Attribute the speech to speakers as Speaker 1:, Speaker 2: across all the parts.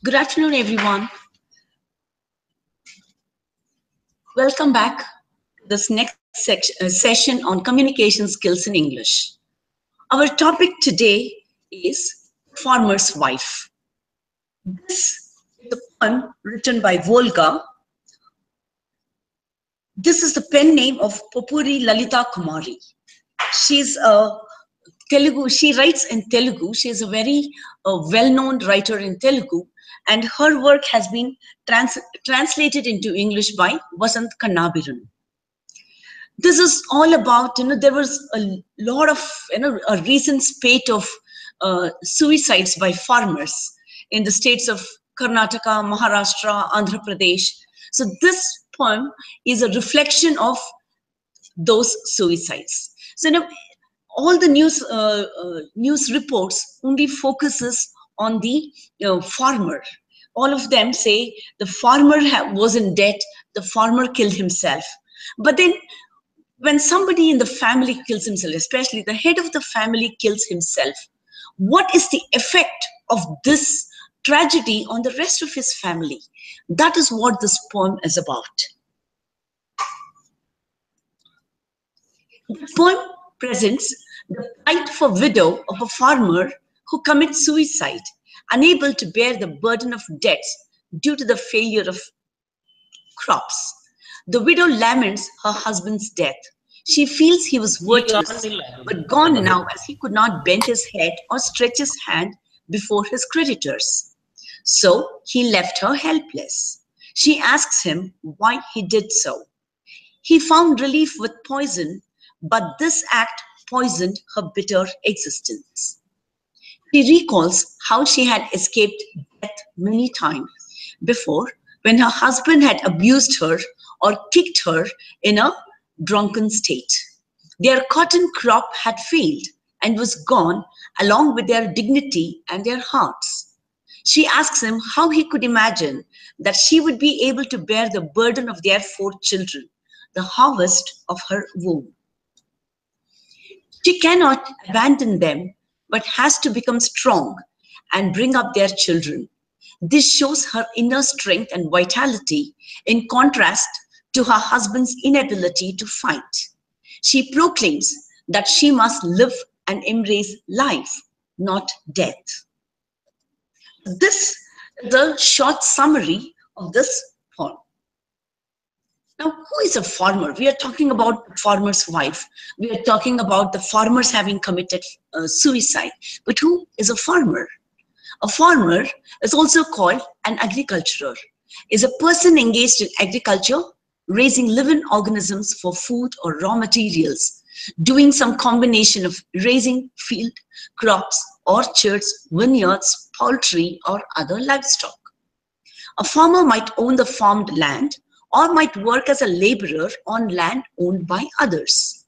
Speaker 1: Good afternoon, everyone. Welcome back to this next session on communication skills in English. Our topic today is Farmer's Wife. This is a poem written by Volga. This is the pen name of Popuri Lalita Kumari. She's a Telugu. She writes in Telugu. She is a very well-known writer in Telugu, and her work has been translated into English by Vasant Kannabiran. This is all about, there was a lot of, a recent spate of suicides by farmers in the states of Karnataka, Maharashtra, Andhra Pradesh. So this poem is a reflection of those suicides. So all the news reports only focuses on the farmer. All of them say the farmer was in debt, the farmer killed himself. But then when somebody in the family kills himself, especially the head of the family kills himself, what is the effect of this tragedy on the rest of his family? That is what this poem is about. The poem presents the plight of a widow of a farmer who commits suicide, unable to bear the burden of debts due to the failure of crops. The widow laments her husband's death. She feels he was virtuous, but gone now as he could not bend his head or stretch his hand before his creditors. So he left her helpless. She asks him why he did so. He found relief with poison, but this act poisoned her bitter existence. She recalls how she had escaped death many times before, when her husband had abused her or kicked her in a drunken state. Their cotton crop had failed and was gone along with their dignity and their hearts. She asks him how he could imagine that she would be able to bear the burden of their 4 children, the harvest of her womb. She cannot abandon them, but has to become strong and bring up their children. This shows her inner strength and vitality in contrast to her husband's inability to fight. She proclaims that she must live and embrace life, not death. This is a short summary of this poem. Now, who is a farmer? We are talking about the farmer's wife. We are talking about the farmers having committed suicide. But who is a farmer? A farmer is also called an agriculturer, is a person engaged in agriculture, raising living organisms for food or raw materials, doing some combination of raising field crops, orchards, vineyards, poultry, or other livestock. A farmer might own the farmed land or might work as a laborer on land owned by others.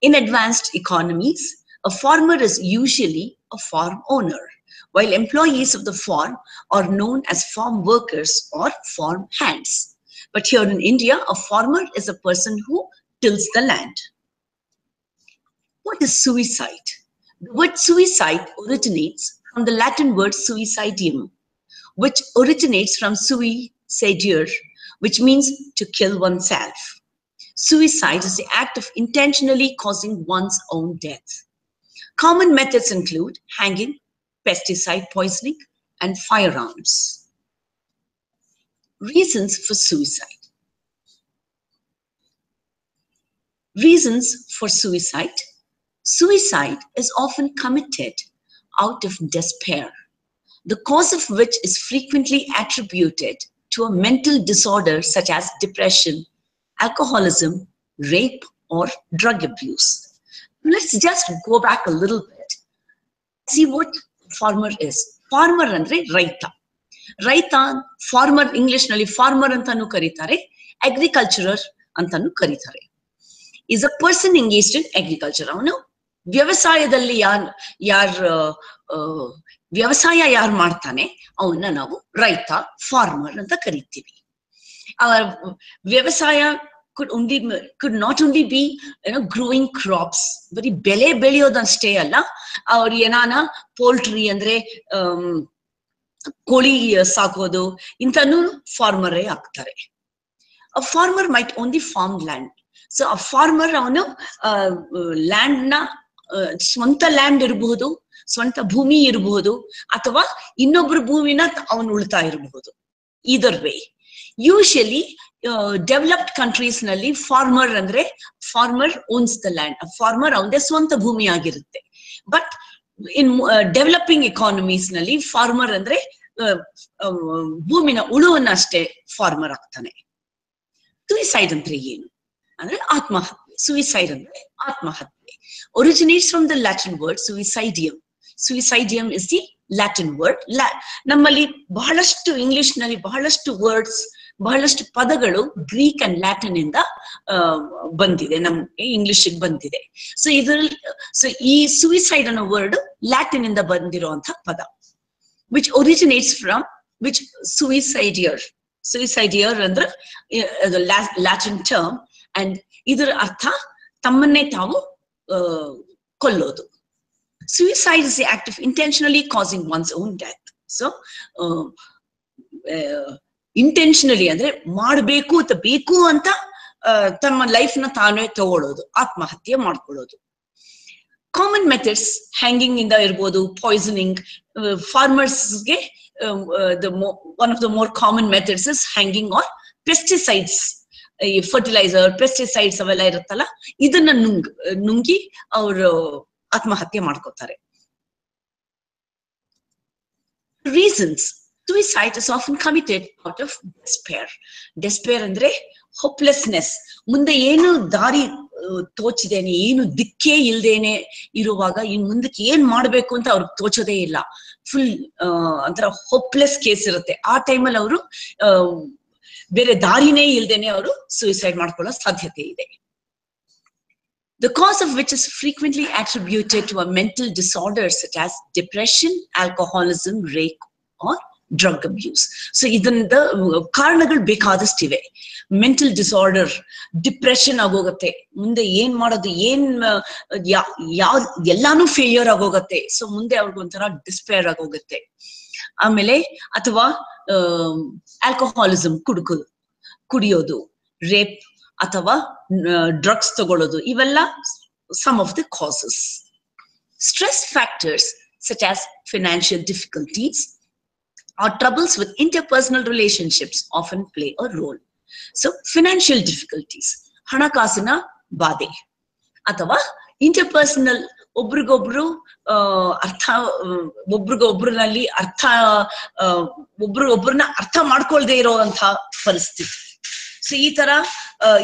Speaker 1: In advanced economies, a farmer is usually a farm owner, while employees of the farm are known as farm workers or farm hands. But here in India, a farmer is a person who tills the land. What is suicide? The word suicide originates from the Latin word suicidium, which originates from suicidere, which means to kill oneself. Suicide is the act of intentionally causing one's own death. Common methods include hanging, pesticide poisoning, and firearms. Reasons for suicide. Reasons for suicide. Suicide is often committed out of despair, the cause of which is frequently attributed to a mental disorder such as depression, alcoholism, rape, or drug abuse. Let's just go back a little bit. See what farmer is. Farmer andre raita. Raita, farmer English nalli farmer antanu karitare, agriculturer antanu karitare. Is a person engaged in agriculture. Avanu ವ್ಯವಸಾಯದಲ್ಲಿ ವ್ಯವಸಾಯ ಯಾರು ಮಾಡ್ತಾನೆ ಅವನ್ನ ನಾವು ರೈತ, farmer ಅಂತ ಕರಿತೀವಿ. ವ್ಯವಸಾಯ could not only be growing crops, ಬರೀ ಬೆಳೆ ಬೆಳೆಯೋದಷ್ಟೇ ಅಲ್ಲ, ಅವ್ರು ಏನಾನ ಪೋಲ್ಟ್ರಿ ಅಂದ್ರೆ ಕೋಳಿ ಸಾಕೋದು ಇಂಥನು ಫಾರ್ಮರೇ ಆಗ್ತಾರೆ. A farmer might only farm land. So a farmer ಅವನು ಲ್ಯಾಂಡ್ ನ ಸ್ವಂತ ಲ್ಯಾಂಡ್ ಇರಬಹುದು, ಸ್ವಂತ ಭೂಮಿ ಇರಬಹುದು, ಅಥವಾ ಇನ್ನೊಬ್ಬರ ಭೂಮಿನ ಅವನು ಉಳ್ತಾ ಇರಬಹುದು. either way. Usually developed countries ನಲ್ಲಿ ಫಾರ್ಮರ್ ಅಂದ್ರೆ farmer owns the land, farmer ಅವನದೇ ಸ್ವಂತ ಭೂಮಿ ಆಗಿರುತ್ತೆ. ಬಟ್ ಇನ್ ಡೆವಲಪಿಂಗ್ ಎಕಾನಮೀಸ್ ನಲ್ಲಿ ಫಾರ್ಮರ್ ಅಂದ್ರೆ ಭೂಮಿನ ಉಳುವನ್ನಷ್ಟೇ ಫಾರ್ಮರ್ ಆಗ್ತಾನೆ. ಸುಯಿಸೈಡ್ ಅಂದ್ರೆ ಏನು ಅಂದ್ರೆ ಆತ್ಮಹತ್ಯೆ. ಸುಯಿಸೈಡ್ ಅಂದ್ರೆ ಆತ್ಮಹತ್ಯೆ. Originates from the Latin word suicidium. Suicidium is the Latin word. ನಮ್ಮಲ್ಲಿ ಬಹಳಷ್ಟು ಇಂಗ್ಲಿಷ್ ನಲ್ಲಿ ಬಹಳಷ್ಟು ವರ್ಡ್ಸ್, ಬಹಳಷ್ಟು ಪದಗಳು ಗ್ರೀಕ್ ಅಂಡ್ ಲ್ಯಾಟಿನ್ ಇಂದ ಬಂದಿದೆ, ನಮ್ಗೆ ಇಂಗ್ಲಿಷ್ ಬಂದಿದೆ. ಸೊ ಇದ್ರಲ್ಲಿ ಈ ಸುಯಿಸೈಡ್ ಅನ್ನೋ ವರ್ಡ್ ಲ್ಯಾಟಿನ್ ಇಂದ ಬಂದಿರುವಂತಹ ಪದ. which originates from which suicidier. Suicidier ಅಂದ್ರೆ the Latin term, and ಇದರ ಅರ್ಥ ತಮ್ಮನ್ನೇ ತಾವು ಕೊಲ್ಲೋದು. Suicide is the act of intentionally causing one's own death. So intentionally ಅಂದ್ರೆ ಮಾಡಬೇಕು ಅಂತ ಬೇಕು ಅಂತ ತಮ್ಮ ಲೈಫ್ ನ ತಾನೇ ತಗೊಳ್ಳೋದು, ಆತ್ಮಹತ್ಯೆ ಮಾಡ್ಕೊಳ್ಳೋದು. ಕಾಮನ್ ಮೆಥಡ್ಸ್ ಹ್ಯಾಂಗಿಂಗ್ ಇಂದ ಇರ್ಬೋದು, ಪಾಯ್ಸನಿಂಗ್. ಫಾರ್ಮರ್ಸ್ಗೆ one of the more common methods is hanging or pesticides. ಈ ಫರ್ಟಿಲೈಸರ್, ಪೆಸ್ಟಿಸೈಡ್ಸ್ ಅವೆಲ್ಲ ಇರುತ್ತಲ್ಲ, ಇದನ್ನ ನುಂಗಿ ಅವರು ಆತ್ಮಹತ್ಯೆ ಮಾಡ್ಕೋತಾರೆ. Reasons. Suicide is often committed out of despair. Despair ಅಂದ್ರೆ ಹೋಪ್ಲೆಸ್ನೆಸ್. ಮುಂದೆ ಏನು ದಾರಿ ತೋಚಿದೇನೆ, ಏನು ದಿಕ್ಕೇ ಇಲ್ದೇನೆ ಇರುವಾಗ ಇನ್ ಮುಂದಕ್ಕೆ ಏನ್ ಮಾಡ್ಬೇಕು ಅಂತ ಅವ್ರಿಗೆ ತೋಚೋದೇ ಇಲ್ಲ. ಫುಲ್ ಒಂಥರ ಹೋಪ್ಲೆಸ್ ಕೇಸ್ ಇರುತ್ತೆ. ಆ ಟೈಮಲ್ಲಿ ಅವರು ಬೇರೆ ದಾರಿನೇ ಇಲ್ದೇನೆ ಅವರು ಸುಯಿಸೈಡ್ ಮಾಡ್ಕೊಳ್ಳೋ ಸಾಧ್ಯತೆ ಇದೆ. The cause of which is frequently attributed to a mental disorder such as depression, alcoholism, rape or drug abuse. So ಇದರಿಂದ ಕಾರಣಗಳು ಬೇಕಾದಷ್ಟಿವೆ. ಮೆಂಟಲ್ ಡಿಸಾರ್ಡರ್, ಡಿಪ್ರೆಷನ್ ಆಗೋಗತ್ತೆ, ಮುಂದೆ ಏನ್ ಮಾಡೋದು, ಏನ್ ಎಲ್ಲಾನು ಫೇಲ್ಯೂರ್ ಆಗೋಗತ್ತೆ. ಸೊ ಮುಂದೆ ಅವ್ರಿಗೊಂಥರ ಡಿಸ್ಪೇರ್ ಆಗೋಗತ್ತೆ. ಆಮೇಲೆ ಅಥವಾ ಆಲ್ಕೋಹಾಲಿಸಮ್, ಕುಡಿಯೋದು, ರೇಪ್ ಅಥವಾ ಡ್ರಗ್ಸ್ ತಗೊಳ್ಳೋದು, ಇವೆಲ್ಲ some of the causes. Stress factors such as financial difficulties or troubles with interpersonal relationships often play a role. So financial difficulties, ಹಣಕಾಸಿನ ಬಾಧೆ ಅಥವಾ ಇಂಟರ್ಪರ್ಸನಲ್, ಒಬ್ರಿಗೊಬ್ರು ಒಬ್ರಿಗೊಬ್ರಲ್ಲಿ ಒಬ್ರನ್ನ ಅರ್ಥ ಮಾಡ್ಕೊಳ್ದೇ ಇರೋಂಥ ಪರಿಸ್ಥಿತಿ. ಸೊ ಈ ತರ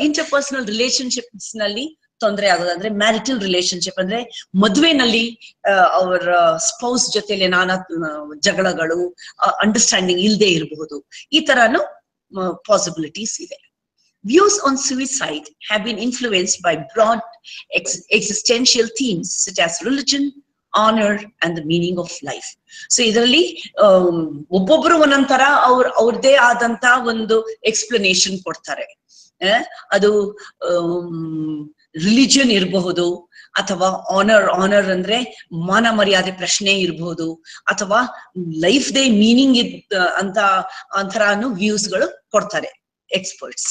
Speaker 1: ಇಂಟರ್ಪರ್ಸನಲ್ ರಿಲೇಶನ್ಶಿಪ್ಸ್ ನಲ್ಲಿ ತೊಂದರೆ ಆಗೋದು. ಅಂದ್ರೆ ಮ್ಯಾರಿಟಲ್ ರಿಲೇಶನ್ಶಿಪ್ ಅಂದ್ರೆ ಮದುವೆನಲ್ಲಿ ಅವರ ಸ್ಪೌಸ್ ಜೊತೆಲಿ ನಾನಾ ಜಗಳಗಳು, ಅಂಡರ್ಸ್ಟ್ಯಾಂಡಿಂಗ್ ಇಲ್ಲದೆ ಇರಬಹುದು. ಈ ತರಾನು ಪಾಸಿಬಿಲಿಟೀಸ್ ಇದೆ. Views on suicide have been influenced by broad existential themes such as religion, honor and the meaning of life. So ಇದರಲ್ಲಿ ಒಬ್ಬೊಬ್ರು ಒಂದೊಂಥರ ಅವ್ರದೇ ಆದಂತ ಒಂದು ಎಕ್ಸ್ಪ್ಲನೇಷನ್ ಕೊಡ್ತಾರೆ. ಅದು ರಿಲಿಜಿಯನ್ ಇರಬಹುದು, ಅಥವಾ ಆನರ್ ಅಂದ್ರೆ ಮಾನ ಮರ್ಯಾದೆ ಪ್ರಶ್ನೆ ಇರಬಹುದು, ಅಥವಾ ಲೈಫ್ ದೇ ಮೀನಿಂಗ್ ಅಂತ ಅಂತರಾನು ವ್ಯೂಸ್ಗಳು ಕೊಡ್ತಾರೆ experts.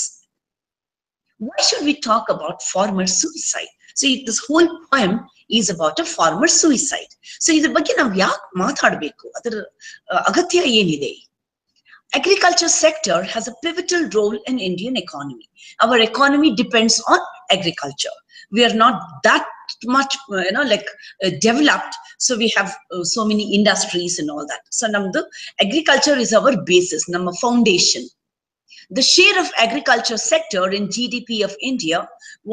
Speaker 1: Why should we talk about farmer suicide? So this whole poem is about a farmer suicide. So ಇದ್ರ ಬಗ್ಗೆ ನಾವು ಯಾಕೆ ಮಾತಾಡಬೇಕು, ಅದರ ಅಗತ್ಯ ಏನಿದೆ? Agriculture sector has a pivotal role in Indian economy. Our economy depends on agriculture. We are not that much, developed. So we have so many industries and all that. So namdu agriculture is our basis, nama foundation. The share of agriculture sector in GDP of India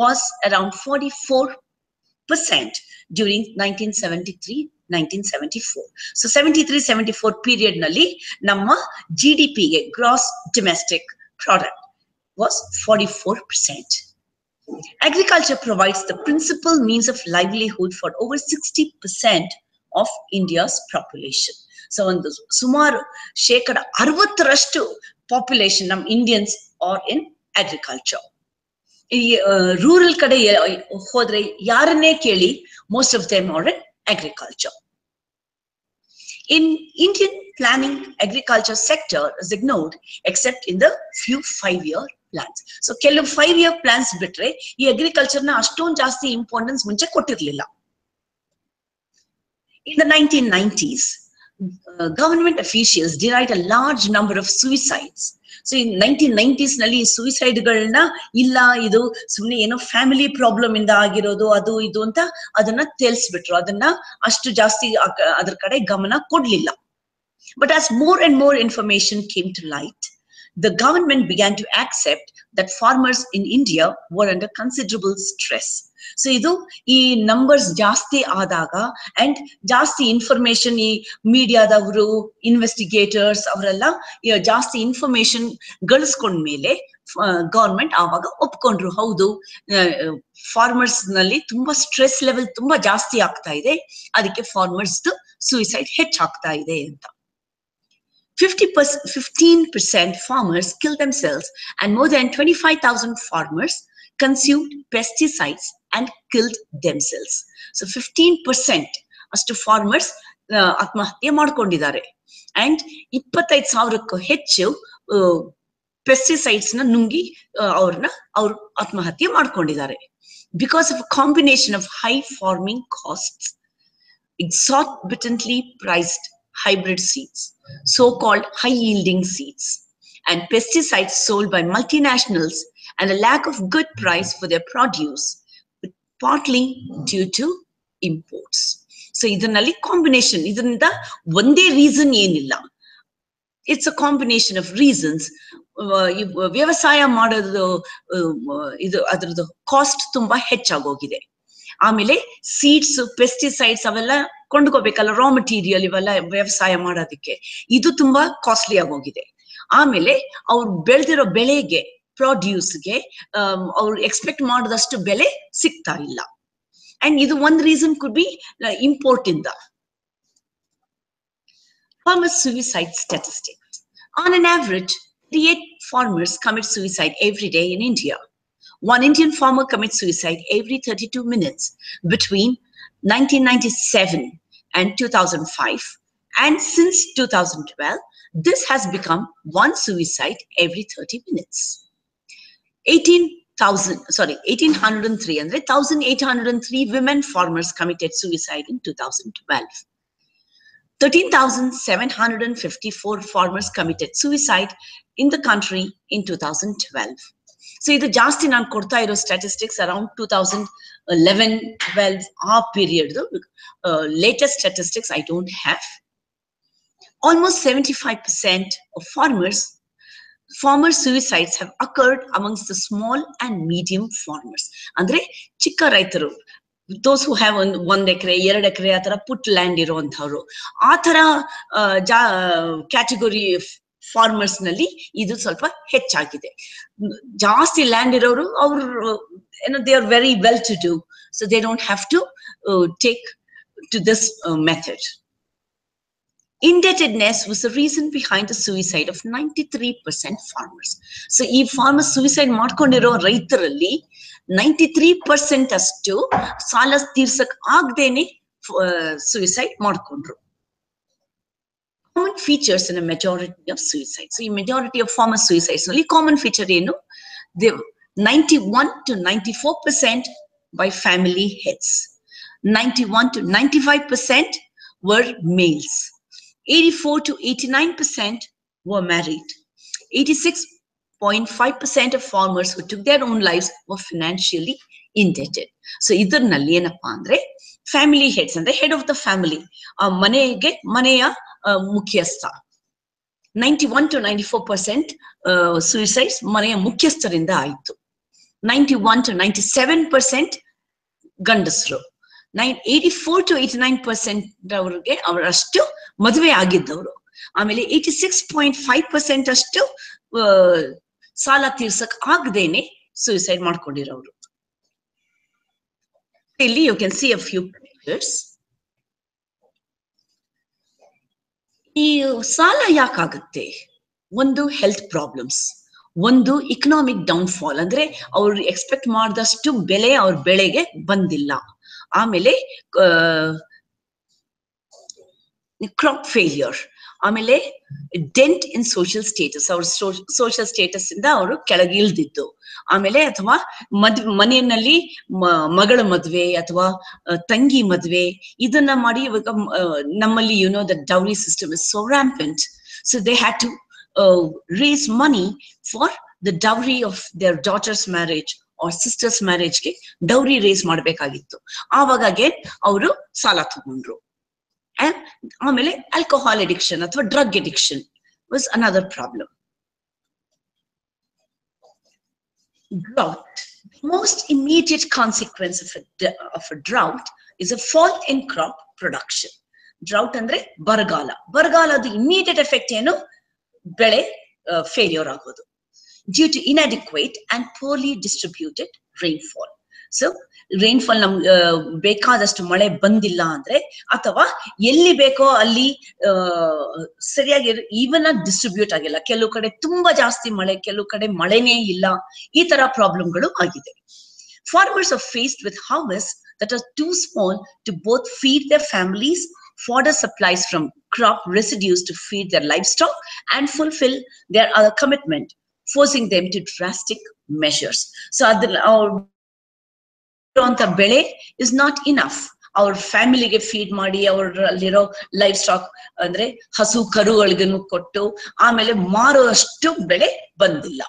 Speaker 1: was around 44% during 1973-1974. So 73-74 period nalli namma GDP ge gross domestic product was 44%. Agriculture provides the principal means of livelihood for over 60% of India's population. So ಒಂದು ಸುಮಾರು 60% population ನಮ್ Indians are in agriculture. ಈ rural ಕಡೆ ಹೋದ್ರೆ ಯಾರನ್ನೇ ಕೇಳಿ, most of them are in agriculture. In Indian planning, agriculture sector is ignored except in the few 5-year plans. So ಕೆಲವು 5-year plans ಬಿಟ್ರೆ ಈ ಅಗ್ರಿಕಲ್ಚರ್ ನ ಅಷ್ಟೊಂದು ಜಾಸ್ತಿ ಇಂಪಾರ್ಟೆನ್ಸ್ ಮುಂಚೆ ಕೊಟ್ಟಿರಲಿಲ್ಲ. In the 1990s, government officials denied a large number of suicides. So in 1990s ನಲ್ಲಿ suicide ಗಳನ್ನ ಇಲ್ಲ, ಇದು ಸುಮ್ಮನೆ ಏನೋ ಫ್ಯಾಮಿಲಿ ಪ್ರಾಬ್ಲಮ್ ಇಂದ ಆಗಿರೋದು ಅದು ಇದು ಅಂತ ಅದನ್ನ ತಿಳಿಸ್ಬಿಟ್ರು. ಅದನ್ನ ಅಷ್ಟು ಜಾಸ್ತಿ ಅದ್ರ ಕಡೆ ಗಮನ ಕೊಡ್ಲಿಲ್ಲ. But as more and more information came to light, the government began to accept that farmers in India were under considerable stress. So idu ee numbers jaasti aadaga and jaasti information ee media davru investigators avrella jaasti information ಗಳಿಸ್ಕೊಂಡ ಮೇಲೆ government ಆವಾಗ ಒಪ್ಕೊಂಡ್ರು, ಹೌದು farmers ನಲ್ಲಿ ತುಂಬಾ stress level ತುಂಬಾ ಜಾಸ್ತಿ ಆಗ್ತಾ ಇದೆ, ಅದಕ್ಕೆ ಫಾರ್ಮರ್ಸ್ ಸೂಸೈಡ್ ಹೆಚ್ಚಾಗ್ತಾ ಇದೆ ಅಂತ. 15% farmers killed themselves and more than 25,000 farmers consumed pesticides and killed themselves. So 15% ಅಷ್ಟು farmers ಆತ್ಮಹತ್ಯೆ ಮಾಡ್ಕೊಂಡಿದ್ದಾರೆ and 25,000ಕ್ಕೂ ಹೆಚ್ಚು ಪೆಸ್ಟಿಸೈಡ್ಸ್ ನ ನುಂಗಿ ಅವ್ರು ಆತ್ಮಹತ್ಯೆ ಮಾಡ್ಕೊಂಡಿದ್ದಾರೆ. Because of a combination of high farming costs, exorbitantly priced hybrid seeds, so-called high-yielding seeds, and pesticides sold by multinationals, and a lack of good price for their produce, partly due to imports. So idanalli combination, idinda onde reason enilla, it's a combination of reasons. ವ್ಯವಸಾಯ ಮಾಡೋದು ಇದು ಅದರದ್ದು cost ತುಂಬಾ ಹೆಚ್ಚಾಗೋಗಿದೆ. ಆಮೇಲೆ seeds, pesticides ಅವೆಲ್ಲ ಕೊಂಡ್ಕೋಬೇಕಲ್ಲ, raw material ಇವೆಲ್ಲ ವ್ಯವಸಾಯ ಮಾಡೋದಕ್ಕೆ, ಇದು ತುಂಬಾ ಕಾಸ್ಟ್ಲಿ ಆಗೋಗಿದೆ. ಆಮೇಲೆ ಅವ್ರು ಬೆಳೆದಿರೋ ಬೆಳೆಗೆ, ಪ್ರೊಡ್ಯೂಸ್ಗೆ ಅವ್ರು ಎಕ್ಸ್ಪೆಕ್ಟ್ ಮಾಡಿದಷ್ಟು ಬೆಲೆ ಸಿಗ್ತಾ ಇಲ್ಲ. ಅಂಡ್ ಇದು ಒಂದು ರೀಸನ್ ಕುಡ್ ಬಿ ಇಂಪೋರ್ಟ್ ಇಂದ. Farmers suicide statistics. On an average, 38 farmers commit suicide every day in India. One Indian farmer commits suicide every 32 minutes between 1997 and 2005. And since 2012, this has become one suicide every 30 minutes. 1,803 women farmers committed suicide in 2012. 13,754 farmers committed suicide in the country in 2012. So idu jaasti naan kodta iro statistics around 2011-12 period. Latest statistics I don't have. Almost 75% of farmer suicides have occurred amongst the small and medium farmers. Andre chikka raitaru, those who have 1 acre, 2 acre ಆ ಥರ ಪುಟ್ land ಇರುವಂಥವ್ರು, ಆ ಥರ category farmers ನಲ್ಲಿ ಇದು ಸ್ವಲ್ಪ ಹೆಚ್ಚಾಗಿದೆ. ಜಾಸ್ತಿ land ಇರೋರು ಅವರು ಏನೋ they are very well to do, so they don't have to take to this method. Indebtedness was the reason behind the suicide of 93% farmers. So ಈ farmers suicide ಮಾಡ್ಕೊಂಡಿರೋ ರೈತರಲ್ಲಿ 93% ಅಷ್ಟು ಸಾಲ ತೀರ್ಸಕ್ ಆಗದೇನೆ suicide ಮಾಡ್ಕೊಂಡ್ರು. Common features in a majority of suicides. So ಈ majority of farmer suicides ನಲ್ಲಿ common feature ಏನು? 91 to 94% by family heads. 91 to 95% were males. 84 to 89% were married. 86.5% of farmers who took their own lives were financially indebted. So idernalli ಏನಪ್ಪಾ ಅಂದ್ರೆ family heads ಅಂದ್ರೆ head of the family, ಮನೆಗೆ ಮನೆಯ ಮುಖ್ಯಸ್ಥ. 91 to 94% suicides ಮನೆಯ ಮುಖ್ಯಸ್ಥರಿಂದ ಆಯಿತು. 91 to 97% ಗಂಡಸರು. 84 to 89% ಅವ್ರಿಗೆ ಅವರಷ್ಟು ಮದುವೆ ಆಗಿದ್ದವರು. ಆಮೇಲೆ 86.5% ಅಷ್ಟು ಸಾಲ ತೀರ್ಸಕ್ ಆಗದೇನೆ ಸುಯಿಸೈಡ್ ಮಾಡ್ಕೊಂಡಿರೋರು. ಇಲ್ಲಿ you can see a few pictures. ಈ ಸಾಲ ಯಾಕಾಗುತ್ತೆ? ಒಂದು ಹೆಲ್ತ್ ಪ್ರಾಬ್ಲಮ್ಸ್, ಒಂದು ಇಕನಾಮಿಕ್ ಡೌನ್ಫಾಲ್, ಅಂದ್ರೆ ಅವ್ರು ಎಕ್ಸ್ಪೆಕ್ಟ್ ಮಾಡಿದಷ್ಟು ಬೆಲೆ ಅವ್ರ ಬೆಳೆಗೆ ಬಂದಿಲ್ಲ. ಆಮೇಲೆ ಕ್ರಾಪ್ ಫೇಲ್ಯೂರ್, ಆಮೇಲೆ ಡೆಂಟ್ ಇನ್ ಸೋಷಿಯಲ್ ಸ್ಟೇಟಸ್, ಅವ್ರ ಸೋಷಿಯಲ್ ಸ್ಟೇಟಸ್ ಇಂದ ಅವರು ಕೆಳಗೆ ಇಳ್ದಿದ್ದು, ಆಮೇಲೆ ಅಥವಾ ಮನೆಯಲ್ಲಿ ಮಗಳ ಮದ್ವೆ ಅಥವಾ ತಂಗಿ ಮದ್ವೆ ಇದನ್ನ ಮಾಡಿ ಇವಾಗ ನಮ್ಮಲ್ಲಿ the dowry system is so rampant, so they had to raise money for the dowry of their daughter's marriage or sister's marriage ಗೆ ಡೌರಿ ರೇಸ್ ಮಾಡ್ಬೇಕಾಗಿತ್ತು. ಆವಾಗಗೆ ಅವರು ಸಾಲ ತಗೊಂಡ್ರು. ಆಮೇಲೆ ಆಲ್ಕೋಹಾಲ್ ಅಡಿಕ್ಷನ್ ಅಥವಾ drug addiction was another problem. Drought. The most immediate consequence of a drought is a fall in crop production. Drought ಅಂದ್ರೆ ಬರಗಾಲ. ಬರಗಾಲದ ಇಮಿಡಿಯೇಟ್ ಎಫೆಕ್ಟ್ ಏನು? ಬೆಳೆ ಫೇಲ್ಯೂರ್ ಆಗೋದು due to inadequate and poorly distributed rainfall. So rainfall ನಮ್ಗೆ ಬೇಕಾದಷ್ಟು ಮಳೆ ಬಂದಿಲ್ಲ ಅಂದ್ರೆ, ಅಥವಾ ಎಲ್ಲಿ ಬೇಕೋ ಅಲ್ಲಿ ಸರಿಯಾಗಿ ಈವನ್ ಡಿಸ್ಟ್ರಿಬ್ಯೂಟ್ ಆಗಿಲ್ಲ, ಕೆಲವು ಕಡೆ ತುಂಬಾ ಜಾಸ್ತಿ ಮಳೆ, ಕೆಲವು ಕಡೆ ಮಳೆನೇ ಇಲ್ಲ, ಈ ತರ ಪ್ರಾಬ್ಲಮ್ಗಳು ಆಗಿದೆ. Farmers are faced with harvests that are too small to both feed their families, fodder supplies from crop residues to feed their livestock, and fulfill their other commitment, forcing them to drastic measures. So ಅಂತ ಬೆಳೆ is not enough ಅವ್ರ ಫ್ಯಾಮಿಲಿಗೆ feed ಮಾಡಿ, ಅವರಲ್ಲಿರೋ life stock ಅಂದ್ರೆ ಹಸು ಕರುಗಳಿಗೂ ಕೊಟ್ಟು ಆಮೇಲೆ ಮಾರುವಷ್ಟು ಬೆಳೆ ಬಂದಿಲ್ಲ.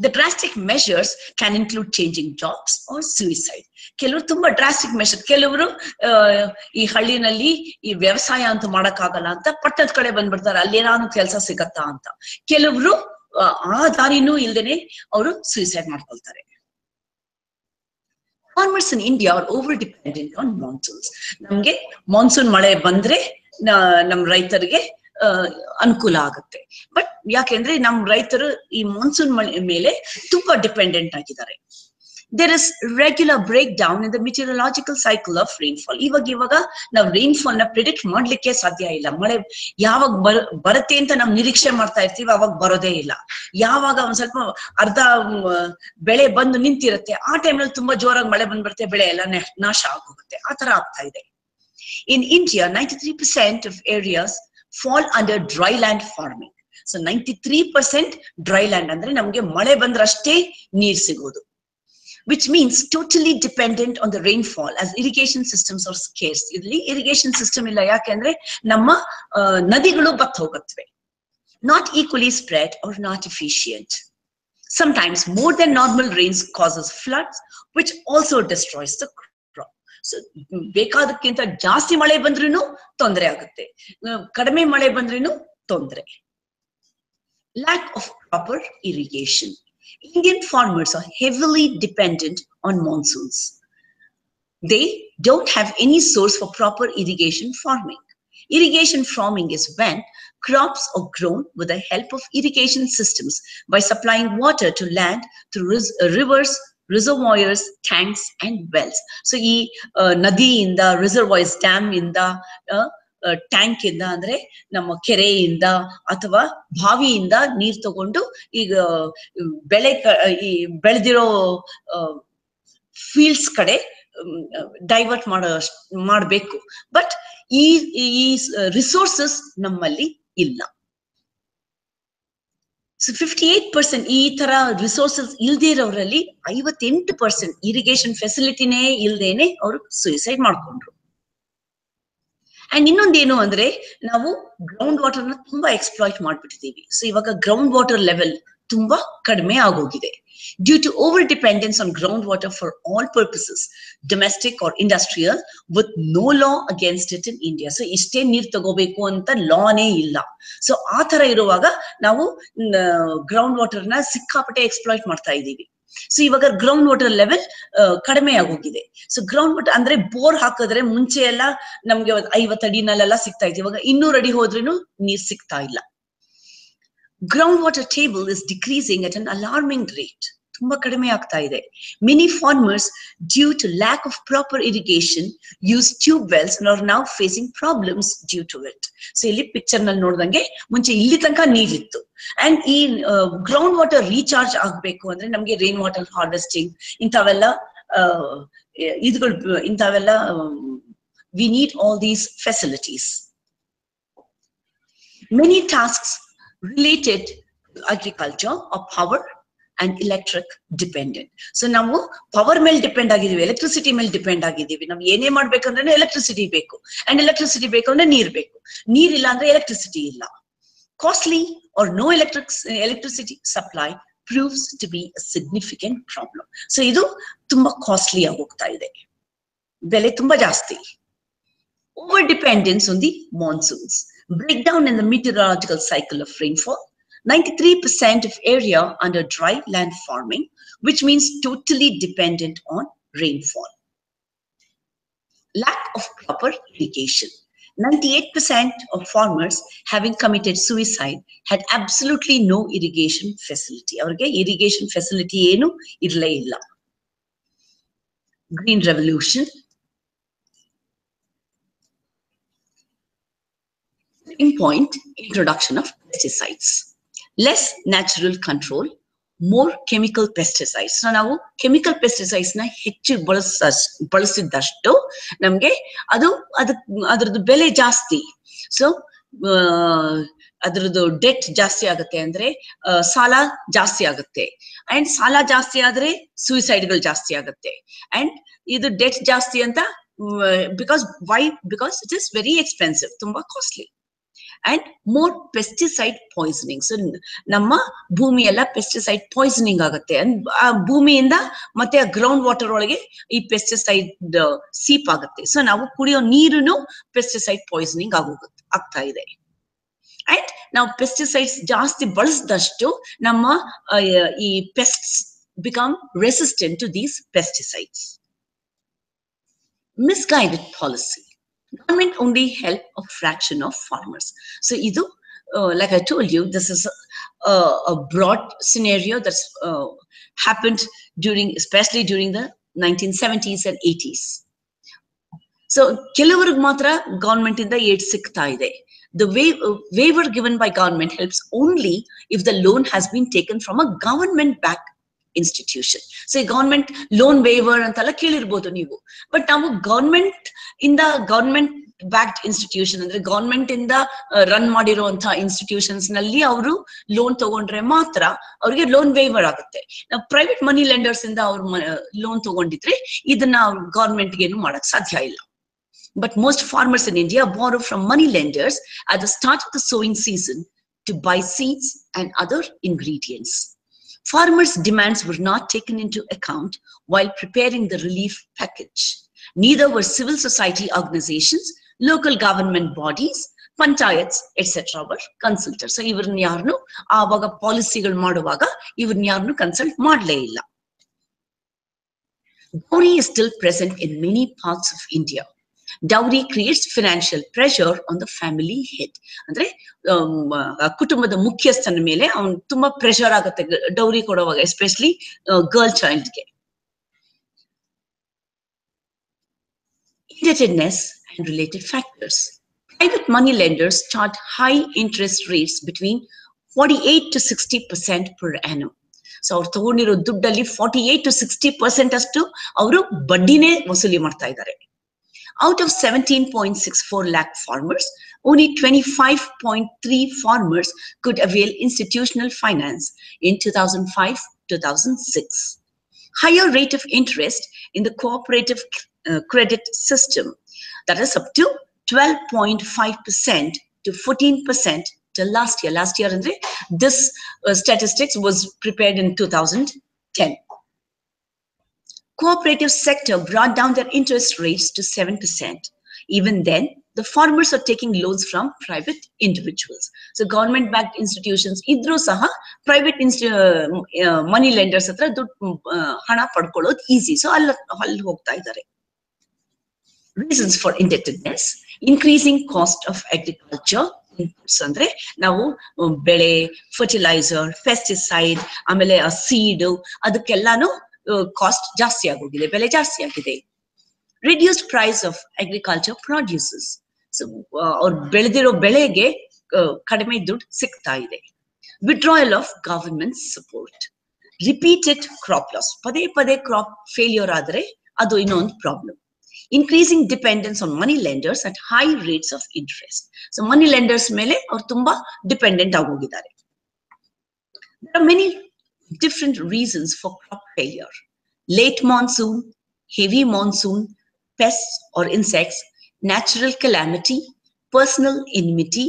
Speaker 1: The drastic measures can include changing jobs or suicide. ಕೆಲವರು ತುಂಬಾ ಡ್ರಾಸ್ಟಿಕ್ ಮೆಷರ್, ಕೆಲವರು ಈ ಹಳ್ಳಿನಲ್ಲಿ ಈ ವ್ಯವಸಾಯ ಅಂತ ಮಾಡಕ್ಕಾಗಲ್ಲ ಅಂತ ಪಟ್ಟಣದ ಕಡೆ ಬಂದ್ಬಿಡ್ತಾರೆ, ಅಲ್ಲೇನಾದ್ರು ಕೆಲಸ ಸಿಗತ್ತಾ ಅಂತ. ಕೆಲವರು ಆ ದಾರಿನೂ ಇಲ್ದೇನೆ ಅವರು ಸೂಸೈಡ್ ಮಾಡ್ಕೊಳ್ತಾರೆ. Farmers in India are over dependent on monsoons. ನಮ್ಗೆ ಮಾನ್ಸೂನ್ ಮಳೆ ಬಂದ್ರೆ ನಮ್ ರೈತರಿಗೆ ಅನುಕೂಲ ಆಗುತ್ತೆ. ಬಟ್ ಯಾಕೆಂದ್ರೆ ನಮ್ ರೈತರು ಈ ಮಾನ್ಸೂನ್ ಮಳೆ ಮೇಲೆ ತುಂಬಾ ಡಿಪೆಂಡೆಂಟ್ ಆಗಿದ್ದಾರೆ. There is regular breakdown in the meteorological cycle of rainfall. ಇವಾಗ ನಾವು ರೈನ್ಫಾಲ್ ನ ಪ್ರಿಡಿಕ್ಟ್ ಮಾಡ್ಲಿಕ್ಕೆ ಸಾಧ್ಯ ಇಲ್ಲ. ಮಳೆ ಯಾವಾಗ ಬರುತ್ತೆ ಅಂತ ನಾವು ನಿರೀಕ್ಷೆ ಮಾಡ್ತಾ ಇರ್ತೀವಿ, ಅವಾಗ ಬರೋದೇ ಇಲ್ಲ. ಯಾವಾಗ ಒಂದ್ ಸ್ವಲ್ಪ ಅರ್ಧ ಬೆಳೆ ಬಂದು ನಿಂತಿರುತ್ತೆ, ಆ ಟೈಮ್ನಲ್ಲಿ ತುಂಬಾ ಜೋರಾಗಿ ಮಳೆ ಬಂದ್ಬಿಡುತ್ತೆ, ಬೆಳೆ ಎಲ್ಲ ನಾಶ ಆಗೋಗುತ್ತೆ. ಆ ತರ ಆಗ್ತಾ ಇದೆ. In India, 93% of areas fall under dry land farming. So 93% dry land ಅಂದ್ರೆ ನಮ್ಗೆ ಮಳೆ ಬಂದ್ರಷ್ಟೇ ನೀರ್ ಸಿಗೋದು, which means totally dependent on the rainfall, as irrigation systems are scarce. ಇಲ್ಲಿ irrigation system ಇಲ್ಲ, ಯಾಕೆಂದ್ರೆ ನಮ್ಮ ನದಿಗಳು ಬತ್ತ ಹೋಗುತ್ತವೆ. Not equally spread or not efficient. Sometimes more than normal rains causes floods, which also destroys the crop. So ಬೇಕಾದಕ್ಕಿಂತ ಜಾಸ್ತಿ ಮಳೆ ಬಂದ್ರೂ ತೊಂದರೆ ಆಗುತ್ತೆ, ಕಡಿಮೆ ಮಳೆ ಬಂದ್ರೂ ತೊಂದರೆ. Lack of proper irrigation. Indian farmers are heavily dependent on monsoons. They don't have any source for proper irrigation farming. Irrigation farming is when crops are grown with the help of irrigation systems by supplying water to land through rivers, reservoirs, tanks and wells. So ee nadi inda, reservoirs, dam inda, tank ಇಂದ ಅಂದ್ರೆ ನಮ್ಮ ಕೆರೆಯಿಂದ ಅಥವಾ ಬಾವಿಯಿಂದ ನೀರ್ ತಗೊಂಡು ಈಗ ಈ ಬೆಳೆದಿರೋ ಫೀಲ್ಡ್ಸ್ ಕಡೆ ಡೈವರ್ಟ್ ಮಾಡಬೇಕು. ಬಟ್ ಈ ರಿಸೋರ್ಸಸ್ ನಮ್ಮಲ್ಲಿ ಇಲ್ಲ. ಸೊ 58% ಈ ತರ ರಿಸೋರ್ಸಸ್ ಇಲ್ದೇ ಇರೋರಲ್ಲಿ 58% ಇರಿಗೇಷನ್ ಫೆಸಿಲಿಟಿನೇ ಇಲ್ದೇನೆ ಅವರು ಸೂಸೈಡ್ ಮಾಡ್ಕೊಂಡ್ರು. ಅಂಡ್ ಇನ್ನೊಂದೇನು ಅಂದ್ರೆ ನಾವು ಗ್ರೌಂಡ್ ವಾಟರ್ ನ ತುಂಬಾ ಎಕ್ಸ್ಪ್ಲಾಯ್ಟ್ ಮಾಡ್ಬಿಟ್ಟಿದೀವಿ. ಸೊ ಇವಾಗ ಗ್ರೌಂಡ್ ವಾಟರ್ ಲೆವೆಲ್ ತುಂಬಾ ಕಡಿಮೆ ಆಗೋಗಿದೆ due to over dependence on ground water for all purposes, domestic or industrial, with no law against it in India. So ಇಷ್ಟೇ ನೀರ್ ತಗೋಬೇಕು ಅಂತ ಲಾನೇ ಇಲ್ಲ. ಸೊ ಆ ತರ ಇರುವಾಗ ನಾವು ಗ್ರೌಂಡ್ ವಾಟರ್ ನ ಸಿಕ್ಕಾಪಟ್ಟೆ ಎಕ್ಸ್ಪ್ಲಾಯ್ಟ್ ಮಾಡ್ತಾ ಇದ್ದೀವಿ. ಸೊ ಇವಾಗ ಗ್ರೌಂಡ್ ವಾಟರ್ ಲೆವೆಲ್ ಕಡಿಮೆ ಆಗೋಗಿದೆ. ಸೊ ಗ್ರೌಂಡ್ ವಾಟರ್ ಅಂದ್ರೆ ಬೋರ್ ಹಾಕಿದ್ರೆ ಮುಂಚೆ ಎಲ್ಲ ನಮ್ಗೆ 50 ಅಡಿನಲ್ಲೆಲ್ಲ ಸಿಗ್ತಾ ಇತ್ತು, ಇವಾಗ 200 ಅಡಿ ಹೋದ್ರೂ ನೀರ್ ಸಿಗ್ತಾ ಇಲ್ಲ. Groundwater table is decreasing at an alarming rate. ತುಂಬಾ ಕಡಿಮೆ ಆಗ್ತಾ ಇದೆ. Many farmers, due to lack of proper irrigation, use tube wells and are now facing problems due to it. So ಇಲ್ಲಿ ಪಿಕ್ಚರ್ ನಲ್ಲಿ ನೋಡ್ದಂಗೆ ಮುಂಚೆ ಇಲ್ಲಿ ತನಕ ನೀರಿತ್ತು. ಅಂಡ್ ಈ ಗ್ರೌಂಡ್ ವಾಟರ್ ರೀಚಾರ್ಜ್ ಆಗ್ಬೇಕು ಅಂದ್ರೆ ನಮ್ಗೆ ರೈನ್ ವಾಟರ್ ಹಾರ್ವೆಸ್ಟಿಂಗ್ ಇಂಥವೆಲ್ಲ we need all these facilities. Many tasks related to agriculture are power and electric dependent. So ನಾವು power ಮೇಲೆ ಡಿಪೆಂಡ್ ಆಗಿದ್ದೀವಿ, ಎಲೆಕ್ಟ್ರಿಸಿಟಿ ಮೇಲೆ ಡಿಪೆಂಡ್ ಆಗಿದ್ದೀವಿ. ನಾವು ಏನೇ ಮಾಡ್ಬೇಕಂದ್ರೆ ಎಲೆಕ್ಟ್ರಿಸಿಟಿ ಬೇಕು, ಅಂಡ್ ಎಲೆಕ್ಟ್ರಿಸಿಟಿ ಬೇಕು ಅಂದ್ರೆ ನೀರು ಬೇಕು, ನೀರಿಲ್ಲ ಅಂದ್ರೆ ಎಲೆಕ್ಟ್ರಿಸಿಟಿ ಇಲ್ಲ. Costly or no electricity supply proves to be a significant problem. So ಇದು ತುಂಬಾ ಕಾಸ್ಟ್ಲಿ ಆಗಿ ಹೋಗ್ತಾ ಇದೆ, ಬೆಲೆ ತುಂಬಾ ಜಾಸ್ತಿ. Over dependence on the monsoons, breakdown in the meteorological cycle of rainfall. 93% of area under dry land farming, which means totally dependent on rainfall. Lack of proper irrigation. 98% of farmers having committed suicide had absolutely no irrigation facility. Avarge irrigation facility enu irle illa. Green revolution. Second point, introduction of pesticides. Less natural control, more chemical pesticides. So ನಾವು chemical pesticides ನ ಹೆಚ್ಚು ಬಳಸಿದಷ್ಟು ನಮಗೆ ಅದರದ್ದು ಬೆಲೆ ಜಾಸ್ತಿ. So ಅದರದ್ದು debt ಜಾಸ್ತಿ ಆಗುತ್ತೆ, ಅಂದ್ರೆ ಸಾಲ ಜಾಸ್ತಿ ಆಗುತ್ತೆ. ಅಂಡ್ ಸಾಲ ಜಾಸ್ತಿ ಆದ್ರೆ ಸೂಸೈಡ್ಗಳು ಜಾಸ್ತಿ ಆಗುತ್ತೆ. ಅಂಡ್ ಇದು ಡೆಟ್ ಜಾಸ್ತಿ ಅಂತ because it is very expensive, ತುಂಬಾ costly. And more pesticide poisoning. So ನಮ್ಮ ಭೂಮಿ ಎಲ್ಲ ಪೆಸ್ಟಿಸೈಡ್ ಪಾಯ್ಸನಿಂಗ್ ಆಗುತ್ತೆ. ಆ ಭೂಮಿಯಿಂದ ಮತ್ತೆ ಆ ಗ್ರೌಂಡ್ ವಾಟರ್ ಒಳಗೆ ಈ ಪೆಸ್ಟಿಸೈಡ್ ಸೀಪ್ ಆಗುತ್ತೆ. ಸೊ ನಾವು ಕುಡಿಯೋ ನೀರುನು ಪೆಸ್ಟಿಸೈಡ್ ಪಾಯ್ಸನಿಂಗ್ ಆಗ್ತಾ ಇದೆ. ಅಂಡ್ ನಾವು ಪೆಸ್ಟಿಸೈಡ್ಸ್ ಜಾಸ್ತಿ ಬಳಸಿದಷ್ಟು ನಮ್ಮ ಈ pests become resistant to these pesticides. Misguided policy. Government only help a fraction of farmers. So idu, like I told you, this is a broad scenario that's happened especially during the 1970s and 80s. So ಕೆಲವರಿಗೆ ಮಾತ್ರ government ಇಂದ aid ಸಿಗ್ತಾ ಇದೆ. The waiver given by government helps only if the loan has been taken from a government-backed institution. So government loan waiver ಅಂತೆಲ್ಲ ಕೇಳಿರ್ಬೋದು ನೀವು. But ನಾವು government backed institution ಅಂದ್ರೆ ಗವರ್ಮೆಂಟ್ ಇಂದ ರನ್ ಮಾಡಿರುವಂತಹ ಇನ್ಸ್ಟಿಟ್ಯೂಷನ್ಸ್ ನಲ್ಲಿ ಅವರು ಲೋನ್ ತಗೊಂಡ್ರೆ ಮಾತ್ರ ಅವ್ರಿಗೆ ಲೋನ್ ವೇವರ್ ಆಗುತ್ತೆ. ನಾವು ಪ್ರೈವೇಟ್ ಮನಿ ಲೆಂಡರ್ಸ್ ಇಂದ ಅವ್ರು ಲೋನ್ ತಗೊಂಡಿದ್ರೆ ಇದನ್ನ ಗವರ್ಮೆಂಟ್ ಏನು ಮಾಡಕ್ ಸಾಧ್ಯ ಇಲ್ಲ. But most farmers in India borrow from money lenders at the start of the sowing season to buy seeds and other ingredients. Farmers' demands were not taken into account while preparing the relief package. Neither were civil society organizations, local government bodies, panchayats, etc. were consulted. So ivrn yarnu avaga policygal maduvaga ivrn yarnu consult madle illa. Dowry is still present in many parts of India. Dowry creates financial pressure on the family head. ಅಂದ್ರೆ ಕುಟುಂಬದ ಮುಖ್ಯಸ್ಥನ ಮೇಲೆ ಅವನು ತುಂಬಾ pressure ಆಗುತ್ತೆ dowry ಕೊಡುವಾಗ, especially girl ಚೈಲ್ಡ್ಗೆ. Indebtedness and related factors. Private money lenders charge high interest rates between 48 to 60% per annum. So ಅವ್ರು ತಗೊಂಡಿರೋ ದುಡ್ಡಲ್ಲಿ 48 to 60% ಅಷ್ಟು ಅವರು ಬಡ್ಡಿನೇ ವಸೂಲಿ ಮಾಡ್ತಾ ಇದ್ದಾರೆ. Out of 17.64 lakh farmers, only 25.3 farmers could avail institutional finance in 2005-2006. Higher rate of interest in the cooperative credit system, that is up to 12.5% to 14% till last year. Last year, this statistics was prepared in 2010. Cooperative sector brought down their interest rates to 7%. Even then, the farmers are taking loans from private individuals. So government-backed institutions, idru saha private money lenders hatra hana padkolod easy. So all hogta idare. Reasons for indebtedness: increasing cost of agriculture inputs andre ನಾವು ಬೆಳೆ, fertiliser, pesticide, ಆಮೇಲೆ seed, ಅದಕ್ಕೆಲ್ಲಾನು cost ಜಾಸ್ತಿ ಆಗೋಗಿದೆ, ಬೆಲೆ ಜಾಸ್ತಿ ಆಗಿದೆ. Reduced price of agriculture produces. So ಅವ್ರು ಬೆಳೆದಿರೋ ಬೆಳೆಗೆ ಕಡಿಮೆ ದುಡ್ಡು ಸಿಗ್ತಾ ಇದೆ. Withdrawal of government support. Repeated crop loss. ಪದೇ ಪದೇ ಕ್ರಾಪ್ ಫೇಲ್ಯೂರ್ ಆದ್ರೆ ಅದು ಇನ್ನೊಂದು problem. increasing dependence on money lenders at high rates of interest. So money lenders ಮೇಲೆ ಅವರು ತುಂಬಾ dependent ಆಗೋಗಿದ್ದಾರೆ. There are many different reasons for crop failure. Late monsoon, heavy monsoon, pests or insects, natural calamity, personal enmity,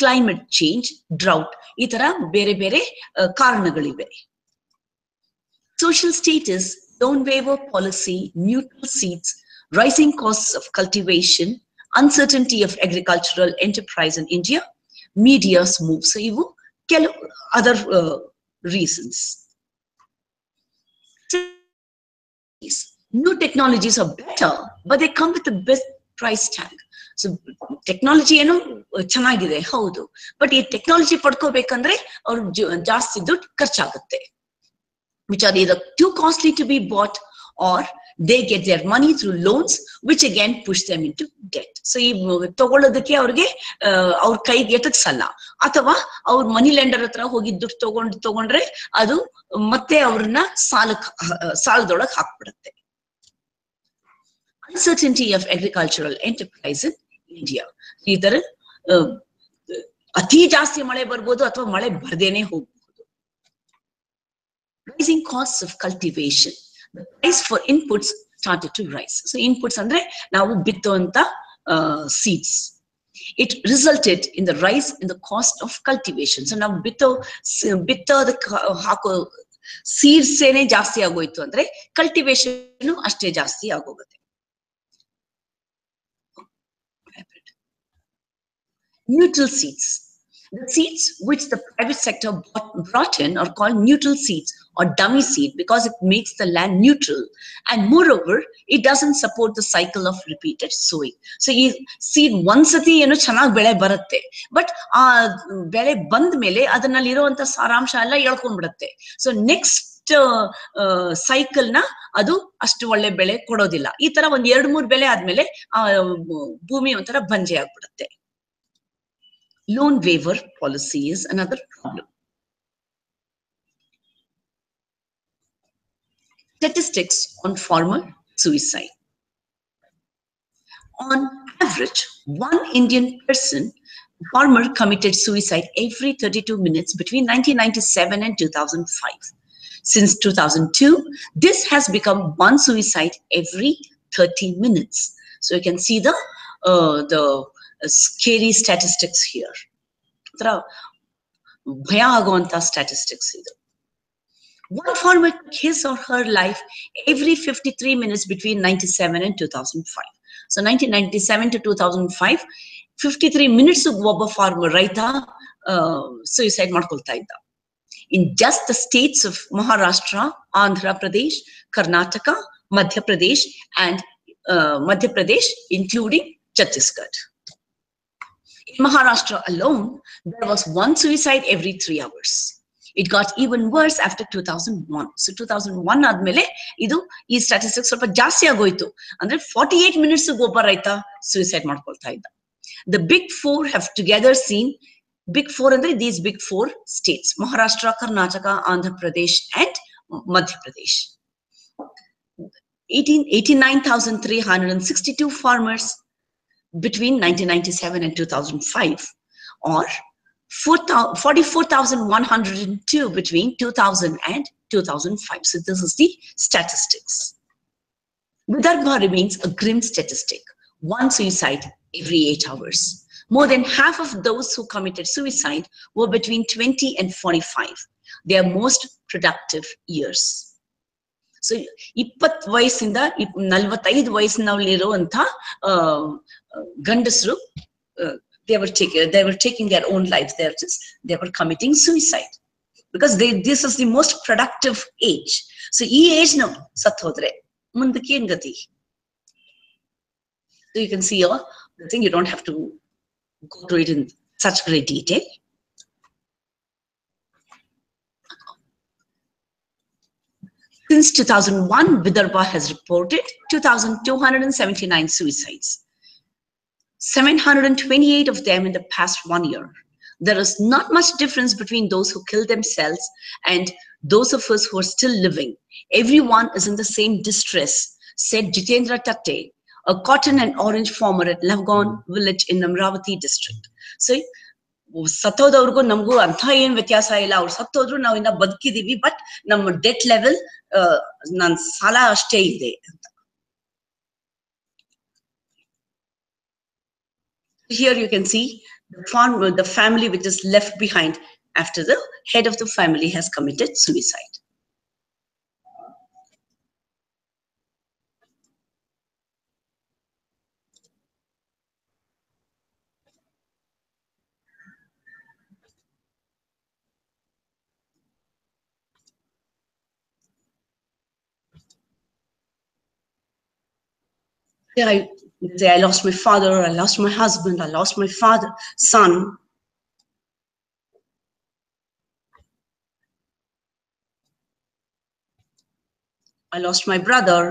Speaker 1: climate change, drought. ಈ ತರ ಬೇರೆ ಬೇರೆ ಕಾರಣಗಳಿವೆ. Social status, loan waiver policy, neutral seeds, rising costs of cultivation, uncertainty of agricultural enterprise in India, media's moves. So ivu ಕೆಲವು other reasons. New technologies are better, but they come with a best price tag. So technology ಏನು ಚೆನ್ನಾಗಿದೆ ಹೌದು, but ಈ technology ಪಡ್ಕೋಬೇಕಂದ್ರೆ ಅವ್ರು ಜಾಸ್ತಿ ದುಡ್ಡು ಖರ್ಚಾಗುತ್ತೆ, which are either too costly to be bought or they get their money through loans, which again push them into debt. So ಈ ತಗೊಳ್ಳೋದಕ್ಕೆ ಅವ್ರಿಗೆ ಅವ್ರ ಕೈಗೆ ಎಟಕ್ಸಲ್ಲ, ಅಥವಾ ಅವ್ರ ಮನಿ ಲೆಂಡರ್ ಹತ್ರ ಹೋಗಿ ದುಡ್ಡು ತಗೊಂಡ್ರೆ ಅದು ಮತ್ತೆ ಅವ್ರನ್ನ ಸಾಲದೊಳಗೆ ಹಾಕ್ಬಿಡುತ್ತೆ. Uncertainty of agricultural enterprise in India. ಈ ತರ ಅತಿ ಜಾಸ್ತಿ ಮಳೆ ಬರ್ಬೋದು ಅಥವಾ ಮಳೆ ಬರ್ದೇನೆ ಹೋಗ್ಬೋದು. Rising costs of cultivation. The price for inputs started to rise. So inputs andre ನಾವು ಬಿತ್ತುವಂತ seeds. It resulted in the rise in the cost of cultivation. So ನಾವು ಬಿತ್ತೋದ ಹಾಕೋ seeds ಏನೇ ಜಾಸ್ತಿ ಆಗೋಯ್ತು ಅಂದ್ರೆ ಕಲ್ಟಿವೇಶನ್ ಅಷ್ಟೇ ಜಾಸ್ತಿ ಆಗೋಗುತ್ತೆ. Neutral seeds. The seeds which the private sector brought in are called neutral seeds or dummy seed because it makes the land neutral, and moreover it doesn't support the cycle of repeated sowing. So ee seed ondsati eno chanag bele barutte, but aa bele band mele adanalli iruvanta ಸಾರಾಂಶ ಎಲ್ಲ ಎಳ್ಕೊಂಡ್ಬಿಡುತ್ತೆ. So next cycle na ಅದು ಅಷ್ಟು ಒಳ್ಳೆ ಬೆಳೆ ಕೊಡೋದಿಲ್ಲ. ಈ ತರ ಒಂದ್ 2-3 ಬೆಳೆ ಆದ್ಮೇಲೆ ಭೂಮಿ ಒಂಥರ ಬಂಜೆ ಆಗ್ಬಿಡುತ್ತೆ. Loan waiver policy is another problem. Statistics on farmer suicide. On average, one Indian farmer committed suicide every 32 minutes between 1997 and 2005. Since 2002, this has become one suicide every 30 minutes. So you can see the scary statistics here. ಭಯ ಆಗುವಂತ statistics ಇದು. One farmer took his or her life every 53 minutes between 97 and 2005. So 1997 to 2005, 53 minutes ಒಬ್ಬ farmer ರೈತ suicide ಮಾಡ್ಕೊಳ್ತಾ ಇದ್ದ. In just the states of Maharashtra, Andhra Pradesh, Karnataka, Madhya Pradesh, including Chhattisgarh. In Maharashtra alone, there was one suicide every 3 hours. It got even worse after 2001. So 2001 ಆದ್ಮೇಲೆ ಇದು ಈ statistics ಸ್ವಲ್ಪ ಜಾಸ್ತಿ ಆಗೋಯ್ತು. ಅಂದ್ರೆ 48 minutes ಒಬ್ಬ ರೈತ suicide ಮಾಡ್ಕೊಳ್ತಾ ಇದ್ದ. The big four have together seen, big four ಅಂದ್ರೆ these big four states, Maharashtra, Karnataka, Andhra Pradesh and Madhya Pradesh. 89,362 farmers between 1997 and 2005, or 44,102 between 2000 and 2005. So this is the statistics. Vidarbha remains a grim statistic. One suicide every 8 hours. More than half of those who committed suicide were between 20 and 45, their most productive years. So 20 ವಯಸ್ಸಿಂದ 45 ವಯಸ್ಸಿನಲ್ಲಿರುವಂತ ಗಂಡಸರು they were taking their own lives. They were committing suicide because this is the most productive age. So ee age na sat hodre mundake en gati. So you can see here the thing, you don't have to go through it in such great detail. Since 2001, Vidarbha has reported 2,279 suicides. 728 of them in the past 1 year. There is not much difference between those who kill themselves and those of us who are still living. Everyone is in the same distress, said Jitendra Tatte, a cotton and orange farmer at Lavgon village in Amravati district. So ಸತ್ತೋದವ್ರಿಗೂ ನಮಗೂ ಅಂಥ ಏನ್ ವ್ಯತ್ಯಾಸ ಇಲ್ಲ. ಅವ್ರು ಸತ್ತೋದ್ರು ನಾವು ಇನ್ನ ಬದುಕಿದೀವಿ, but ನಮ್ಮ debt level ನನ್ನ ಸಾಲ ಅಷ್ಟೇ ಇದೆ ಅಂತ. Here you can see the family which is left behind after the head of the family has committed suicide. I lost my father, I lost my husband, I lost my son. I lost my brother.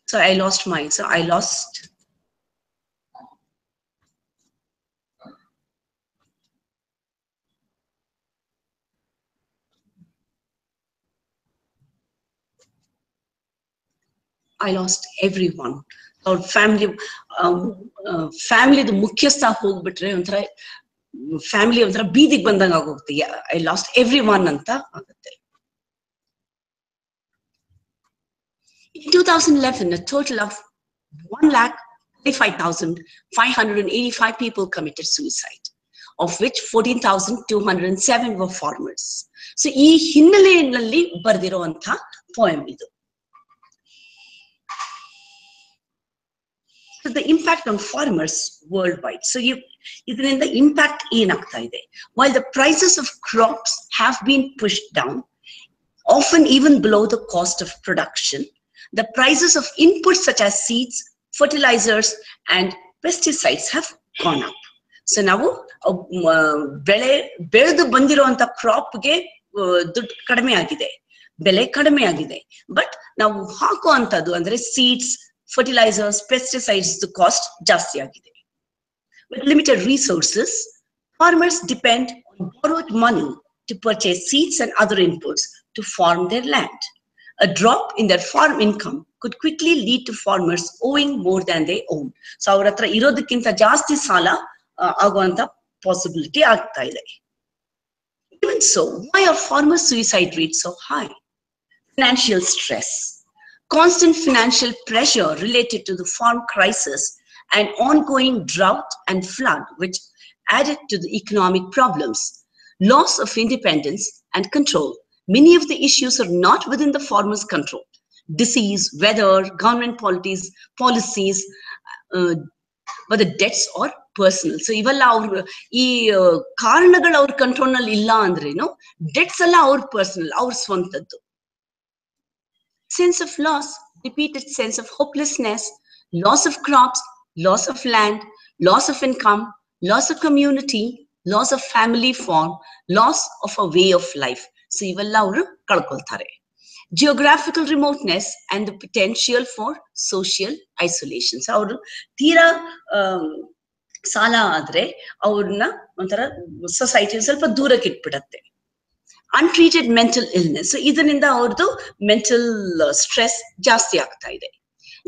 Speaker 1: So I lost mine. So I lost. I lost everyone. Our family, the ಮುಖ್ಯಸ್ಥ ಹೋಗ್ಬಿಟ್ರೆ ಒಂಥರ family ಒಂಥರ ಬೀದಿಗೆ ಬಂದಂಗ ಆಗೋಗುತ್ತೆ. I lost everyone ಅಂತ ಆಗುತ್ತೆ. In 2011, a total of 1,35,585 people committed suicide, of which 14,207 were farmers. So ಈ ಹಿನ್ನೆಲೆಯಲ್ಲಿ ಬರೆದಿರುವಂತ poem ಇದು. So the impact on farmers worldwide. So ಇದರಿಂದ impact ಏನಾಗ್ತಾ ಇದೆ? While the prices of crops have been pushed down, often even below the cost of production, the prices of inputs such as seeds, fertilizers, and pesticides have gone up. So ನಾವು ಬೆಳೆದು ಬಂದಿರುವಂತ ಕ್ರಾಪ್ಗೆ ದುಡ್ಡು ಕಡಿಮೆ ಆಗಿದೆ, ಬೆಲೆ ಕಡಿಮೆ ಆಗಿದೆ. ಬಟ್ ನಾವು ಹಾಕುವಂಥದ್ದು ಅಂದ್ರೆ seeds, fertilizers, pesticides, the cost ಜಾಸ್ತಿ ಆಗಿದೆ. With limited resources, farmers depend on borrowed money to purchase seeds and other inputs to farm their land. A drop in their farm income could quickly lead to farmers owing more than they own. So ಅವರ ಹತ್ರ ಇರೋದಕ್ಕಿಂತ ಜಾಸ್ತಿ ಸಾಲ ಆಗುವಂತ possibility ಆಗ್ತಾ ಇದೆ. Even so, why are farmer suicide rates so high? Financial stress, constant financial pressure related to the farm crisis and ongoing drought and flood, which added to the economic problems, loss of independence and control. Many of the issues are not within the farmer's control. Disease, weather, government policies, whether debts or personal. So ಇವೆಲ್ಲ ಅವ್ರ ಈ ಕಾರಣಗಳು ಅವ್ರ control ನಲ್ಲಿ ಇಲ್ಲ ಅಂದ್ರೇನು, debts ಎಲ್ಲ ಅವ್ರ ಪರ್ಸನಲ್, ಅವ್ರ ಸ್ವಂತದ್ದು. Sense of loss, repeated sense of hopelessness, loss of crops, loss of land, loss of income, loss of community, loss of family form, loss of a way of life. So ಇವೆಲ್ಲ ಅವರು ಕಳ್ಕೊಳ್ತಾರೆ. Geographical remoteness and the potential for social isolation. So ಅವರು ತೀರಾ ಸಾಲ ಆದ್ರೆ ಅವ್ರನ್ನ ಒಂಥರ society ಸ್ವಲ್ಪ ದೂರಕ್ಕೆ ಇಟ್ಬಿಡತ್ತೆ. Untreated mental illness. So ಇದರಿಂದ ಅವ್ರದ್ದು ಮೆಂಟಲ್ ಸ್ಟ್ರೆಸ್ ಜಾಸ್ತಿ ಆಗ್ತಾ ಇದೆ.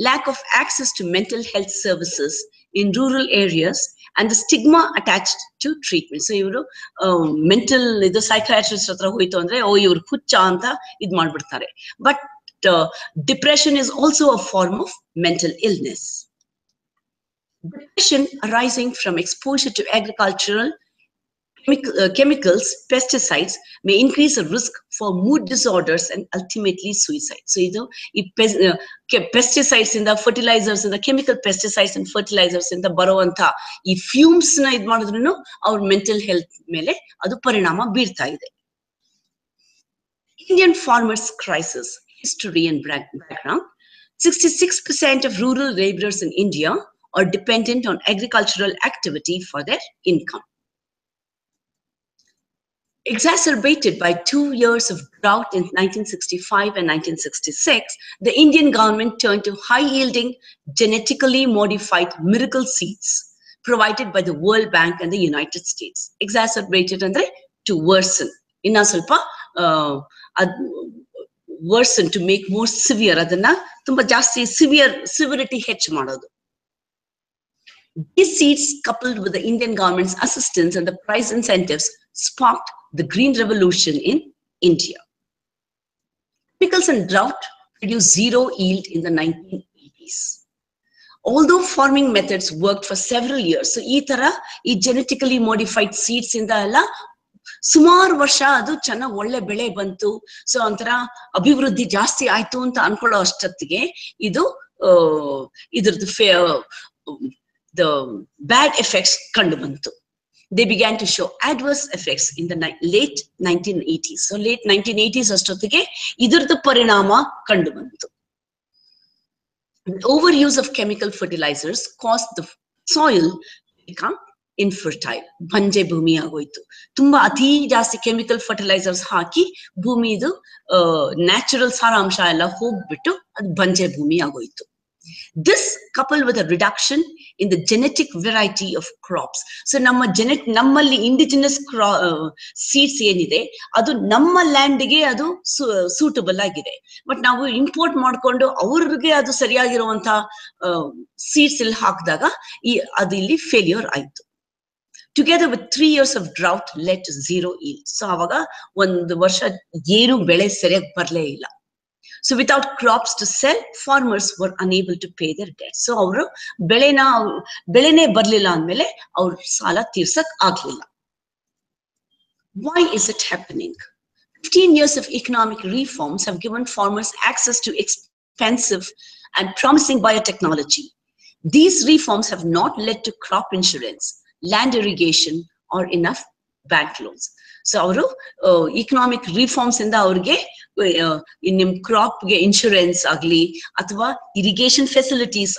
Speaker 1: Lack of access to mental health services in rural areas and the stigma attached to treatment. So ಇವರು ಮೆಂಟಲ್ ಇದು ಸೈಕ್ಯಾಟ್ರಿಸ್ಟ್ ಹತ್ರ ಹೋಯ್ತು ಅಂದ್ರೆ ಇವ್ರು ಹುಚ್ಚ ಅಂತ ಇದ್ ಮಾಡ್ಬಿಡ್ತಾರೆ. But depression is also a form of mental illness. Depression arising from exposure to agricultural chemicals, pesticides may increase the risk for mood disorders and ultimately suicide. So ಇದು ಈ pesticides ಇಂದ, fertilizers ಇಂದ, chemical pesticides and fertilizers ಇಂದ ಬರುವಂತ ಈ fumes ನ ಇದ್ ಮಾಡಿದ್ರು ಅವ್ರ ಮೆಂಟಲ್ ಹೆಲ್ತ್ ಮೇಲೆ ಅದು ಪರಿಣಾಮ ಬೀರ್ತಾ ಇದೆ. Indian farmers crisis, history and background. 66% of rural laborers in India are dependent on agricultural activity for their income. Exacerbated by 2 years of drought in 1965 and 1966, the Indian government turned to high-yielding, genetically modified miracle seeds provided by the World Bank and the United States. Exacerbated andre to worsen. Inna ಸ್ವಲ್ಪ worsen to make more severe, ಅದನ್ನ ತುಂಬಾ ಜಾಸ್ತಿ severity ಹೆಚ್ಚು ಮಾಡೋದು. These seeds, coupled with the Indian government's assistance and the price incentives, sparked the green revolution in India. Chemicals and drought produced zero yield in the 1980s. Although farming methods worked for several years, so ಈ genetically modified seeds ಇಂದ ಎಲ್ಲ ಸುಮಾರು ವರ್ಷ ಅದು ಚೆನ್ನಾಗಿ ಒಳ್ಳೆ ಬೆಳೆ ಬಂತು, ಸೊ ಒಂಥರ ಅಭಿವೃದ್ಧಿ ಜಾಸ್ತಿ ಆಯ್ತು ಅಂತ ಅನ್ಕೊಳ್ಳೋ ಅಷ್ಟೊತ್ತಿಗೆ ಇದು ಇದ್ರದ್ದು the bad effects ಕಂಡು ಬಂತು. They began to show adverse effects in the late 1980s. So late 1980s ಅಷ್ಟೊತ್ತಿಗೆ ಇದ್ರದ್ದು ಪರಿಣಾಮ ಕಂಡು ಬಂತು. The overuse of chemical fertilizers caused the soil to become infertile. ಬಂಜೆ ಭೂಮಿ ಆಗೋಯ್ತು. ತುಂಬಾ ಅತಿ ಜಾಸ್ತಿ ಕೆಮಿಕಲ್ ಫರ್ಟಿಲೈಸರ್ಸ್ ಹಾಕಿ ಭೂಮಿದು ನ್ಯಾಚುರಲ್ ಸಾರಾಂಶ ಎಲ್ಲ ಹೋಗ್ಬಿಟ್ಟು ಅದು ಬಂಜೆ ಭೂಮಿ ಆಗೋಯ್ತು. This, coupled with a reduction in the genetic variety of crops. So ನಮ್ಮಲ್ಲಿ indigenous seeds ಏನಿದೆ ಅದು ನಮ್ಮ ಲ್ಯಾಂಡ್ಗೆ ಅದು ಸೂಟಬಲ್ ಆಗಿದೆ. ಬಟ್ ನಾವು ಇಂಪೋರ್ಟ್ ಮಾಡ್ಕೊಂಡು ಅವ್ರಿಗೆ ಅದು ಸರಿಯಾಗಿರುವಂತ ಸೀಡ್ಸ್ ಇಲ್ಲಿ ಹಾಕಿದಾಗ ಅದು ಇಲ್ಲಿ ಫೇಲ್ಯೂರ್ ಆಯ್ತು. Together with 3 years of drought led to zero yield. So ಅವಾಗ ಒಂದು ವರ್ಷ ಏನು ಬೆಳೆ ಸರಿಯಾಗಿ ಬರಲೇ ಇಲ್ಲ. So without crops to sell, farmers were unable to pay their debts. So ಅವರು ಬೆಳೆನೇ ಬರ್ಲಿಲ್ಲ ಅಂದ್ಮೇಲೆ ಅವ್ರ ಸಾಲ ತೀರ್ಸಕ್ ಆಗ್ಲಿಲ್ಲ. Why is it happening? 15 years of economic reforms have given farmers access to expensive and promising biotechnology. These reforms have not led to crop insurance, land irrigation, or enough bank loans. So ಅವರು economic reforms ಇಂದ ಅವ್ರಿಗೆ ನಿಮ್ ಕ್ರಾಪ್ಗೆ insurance ಆಗ್ಲಿ ಅಥವಾ irrigation facilities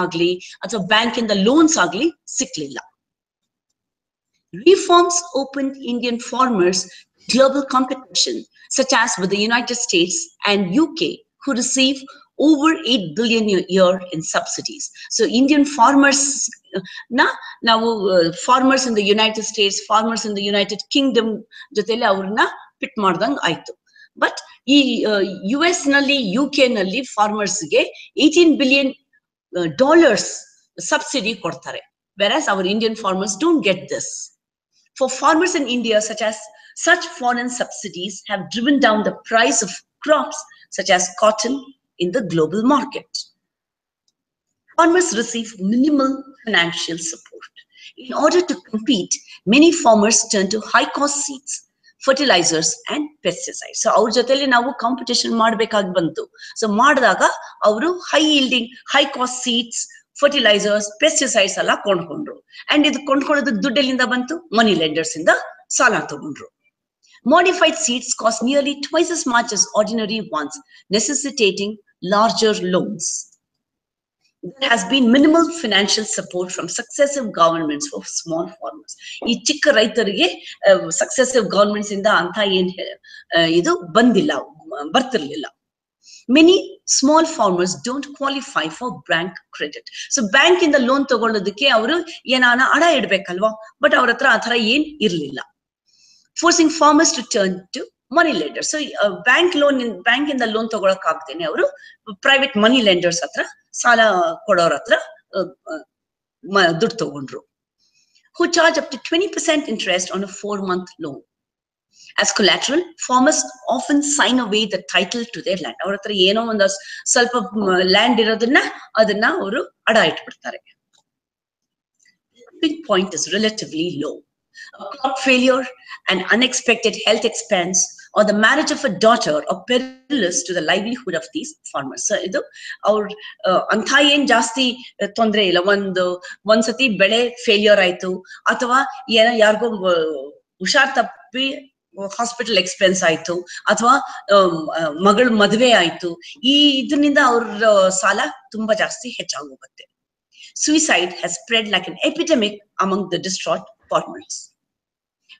Speaker 1: ಆಗ್ಲಿ ಅಥವಾ bank ಇಂದ loans ಆಗ್ಲಿ ಸಿಕ್ಲಿಲ್ಲ. Reforms opened Indian farmers global competition, such as with the United States and UK, who receive over 8 billion a year in subsidies. So Indian farmers, ನಾವು farmers in the United States, farmers in the United Kingdom ಜೊತೆಲಿ ಅವ್ರನ್ನ pit ಮಾಡ್ದಂಗ್ ಆಯ್ತು. But ಈ US ನಲ್ಲಿ UK ನಲ್ಲಿ ಫಾರ್ಮರ್ಸ್ಗೆ $18 billion subsidy ಕೊಡ್ತಾರೆ, whereas our Indian farmers don't get this. For farmers in India, such foreign subsidies have driven down the price of crops such as cotton in the global market. Farmers receive minimal financial support. In order to compete, many farmers turn to high-cost seeds, fertilizers and pesticides. So ಅವ್ರ ಜೊತೆಲಿ ನಾವು competition ಮಾಡ್ಬೇಕಾಗಿ ಬಂತು. So ಮಾಡಿದಾಗ ಅವರು high yielding, high cost seeds, fertilizers, pesticides ಎಲ್ಲ ಕೊಂಡ್ಕೊಂಡ್ರು. And ಇದು ಕೊಂಡ್ಕೊಳ್ಳೋದಕ್ಕೆ ದುಡ್ಡೆಲ್ಲಿಂದ ಬಂತು? ಮನಿ lenders ಇಂದ ಸಾಲ ತಗೊಂಡ್ರು. Modified seeds cost nearly twice as much as ordinary ones, necessitating larger loans. There has been minimal financial support from successive governments for small farmers. ಈ ಚಿಕ್ಕ ರೈತರಿಗೆ successive governments ಇಂದ ಅಂತ ಇದು ಬರ್ತಿರ್ಲಿಲ್ಲ. Many small farmers don't qualify for bank credit. So bank ಇಂದ loan ತಗೊಳ್ಳೋದಕ್ಕೆ ಅವರು ಏನಾನ ಹಣ ಇಡ್ಬೇಕಲ್ವಾ, ಬಟ್ ಅವ್ರ ಹತ್ರ ಆ ತರ ಏನ್ ಇರ್ಲಿಲ್ಲ. Forcing farmers to turn to money lenders. So bank ಇಂದ ಲೋನ್ ತಗೊಳಕ್ ಆಗ್ತೇನೆ ಅವರು ಪ್ರೈವೇಟ್ ಮನಿ ಲೆಂಡರ್ಸ್ ಹತ್ರ ಸಾಲ ಕೊಡೋರ ಹತ್ರ ದುಡ್ಡು ತಗೊಂಡ್ರು. Who charge up to 20% interest on a 4-month loan. As collateral, farmers often sign away the title to their land. ಅವ್ರ ಹತ್ರ ಏನೋ ಒಂದು ಸ್ವಲ್ಪ ಲ್ಯಾಂಡ್ ಇರೋದನ್ನ ಅದನ್ನ ಅವರು ಅಡ ಇಟ್ಬಿಡ್ತಾರೆ. The point is relatively low. A crop failure, an unexpected health expense, or the marriage of a daughter are perilous to the livelihood of these farmers. So ಇದು ಅವ್ರ ಅಂತ ಏನ್ ಜಾಸ್ತಿ ತೊಂದ್ರೆ ಇಲ್ಲ. ಒಂದ್ಸತಿ ಬೆಳೆ ಫೇಲ್ಯೂರ್ ಆಯ್ತು ಅಥವಾ ಯಾರಿಗೋ ಹುಷಾರ್ ತಪ್ಪಿ ಹಾಸ್ಪಿಟಲ್ ಎಕ್ಸ್ಪೆನ್ಸ್ ಆಯ್ತು ಅಥವಾ ಮಗಳ ಮದುವೆ ಆಯ್ತು, ಇದರಿಂದ ಅವ್ರ ಸಾಲ ತುಂಬಾ ಜಾಸ್ತಿ ಹೆಚ್ಚಾಗೋಗುತ್ತೆ. Suicide has spread like an epidemic among the distraught farmers.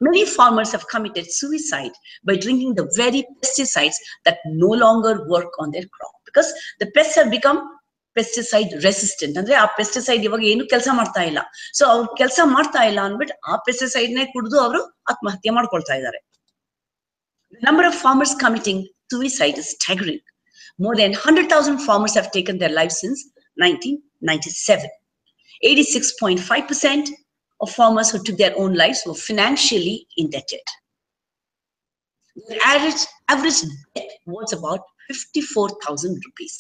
Speaker 1: Many farmers have committed suicide by drinking the very pesticides that no longer work on their crop, because the pests have become pesticide resistant. ಅಂದ್ರೆ ಆ pesticide ಇವಾಗ ಏನು ಕೆಲಸ ಮಾಡ್ತಾ ಇಲ್ಲ. So ಅವ್ರು ಕೆಲಸ ಮಾಡ್ತಾ ಇಲ್ಲ ಅಂದ್ಬಿಟ್ಟು ಆ ಪೆಸ್ಟಿಸೈಡ್ ನೇ ಕುಡಿದು ಅವರು ಆತ್ಮಹತ್ಯೆ ಮಾಡ್ಕೊಳ್ತಾ ಇದ್ದಾರೆ. The number of farmers committing suicide is staggering. More than 100,000 farmers have taken their lives since 1997. 86.5% of farmers who took their own lives were financially indebted. The average debt was about 54,000 rupees.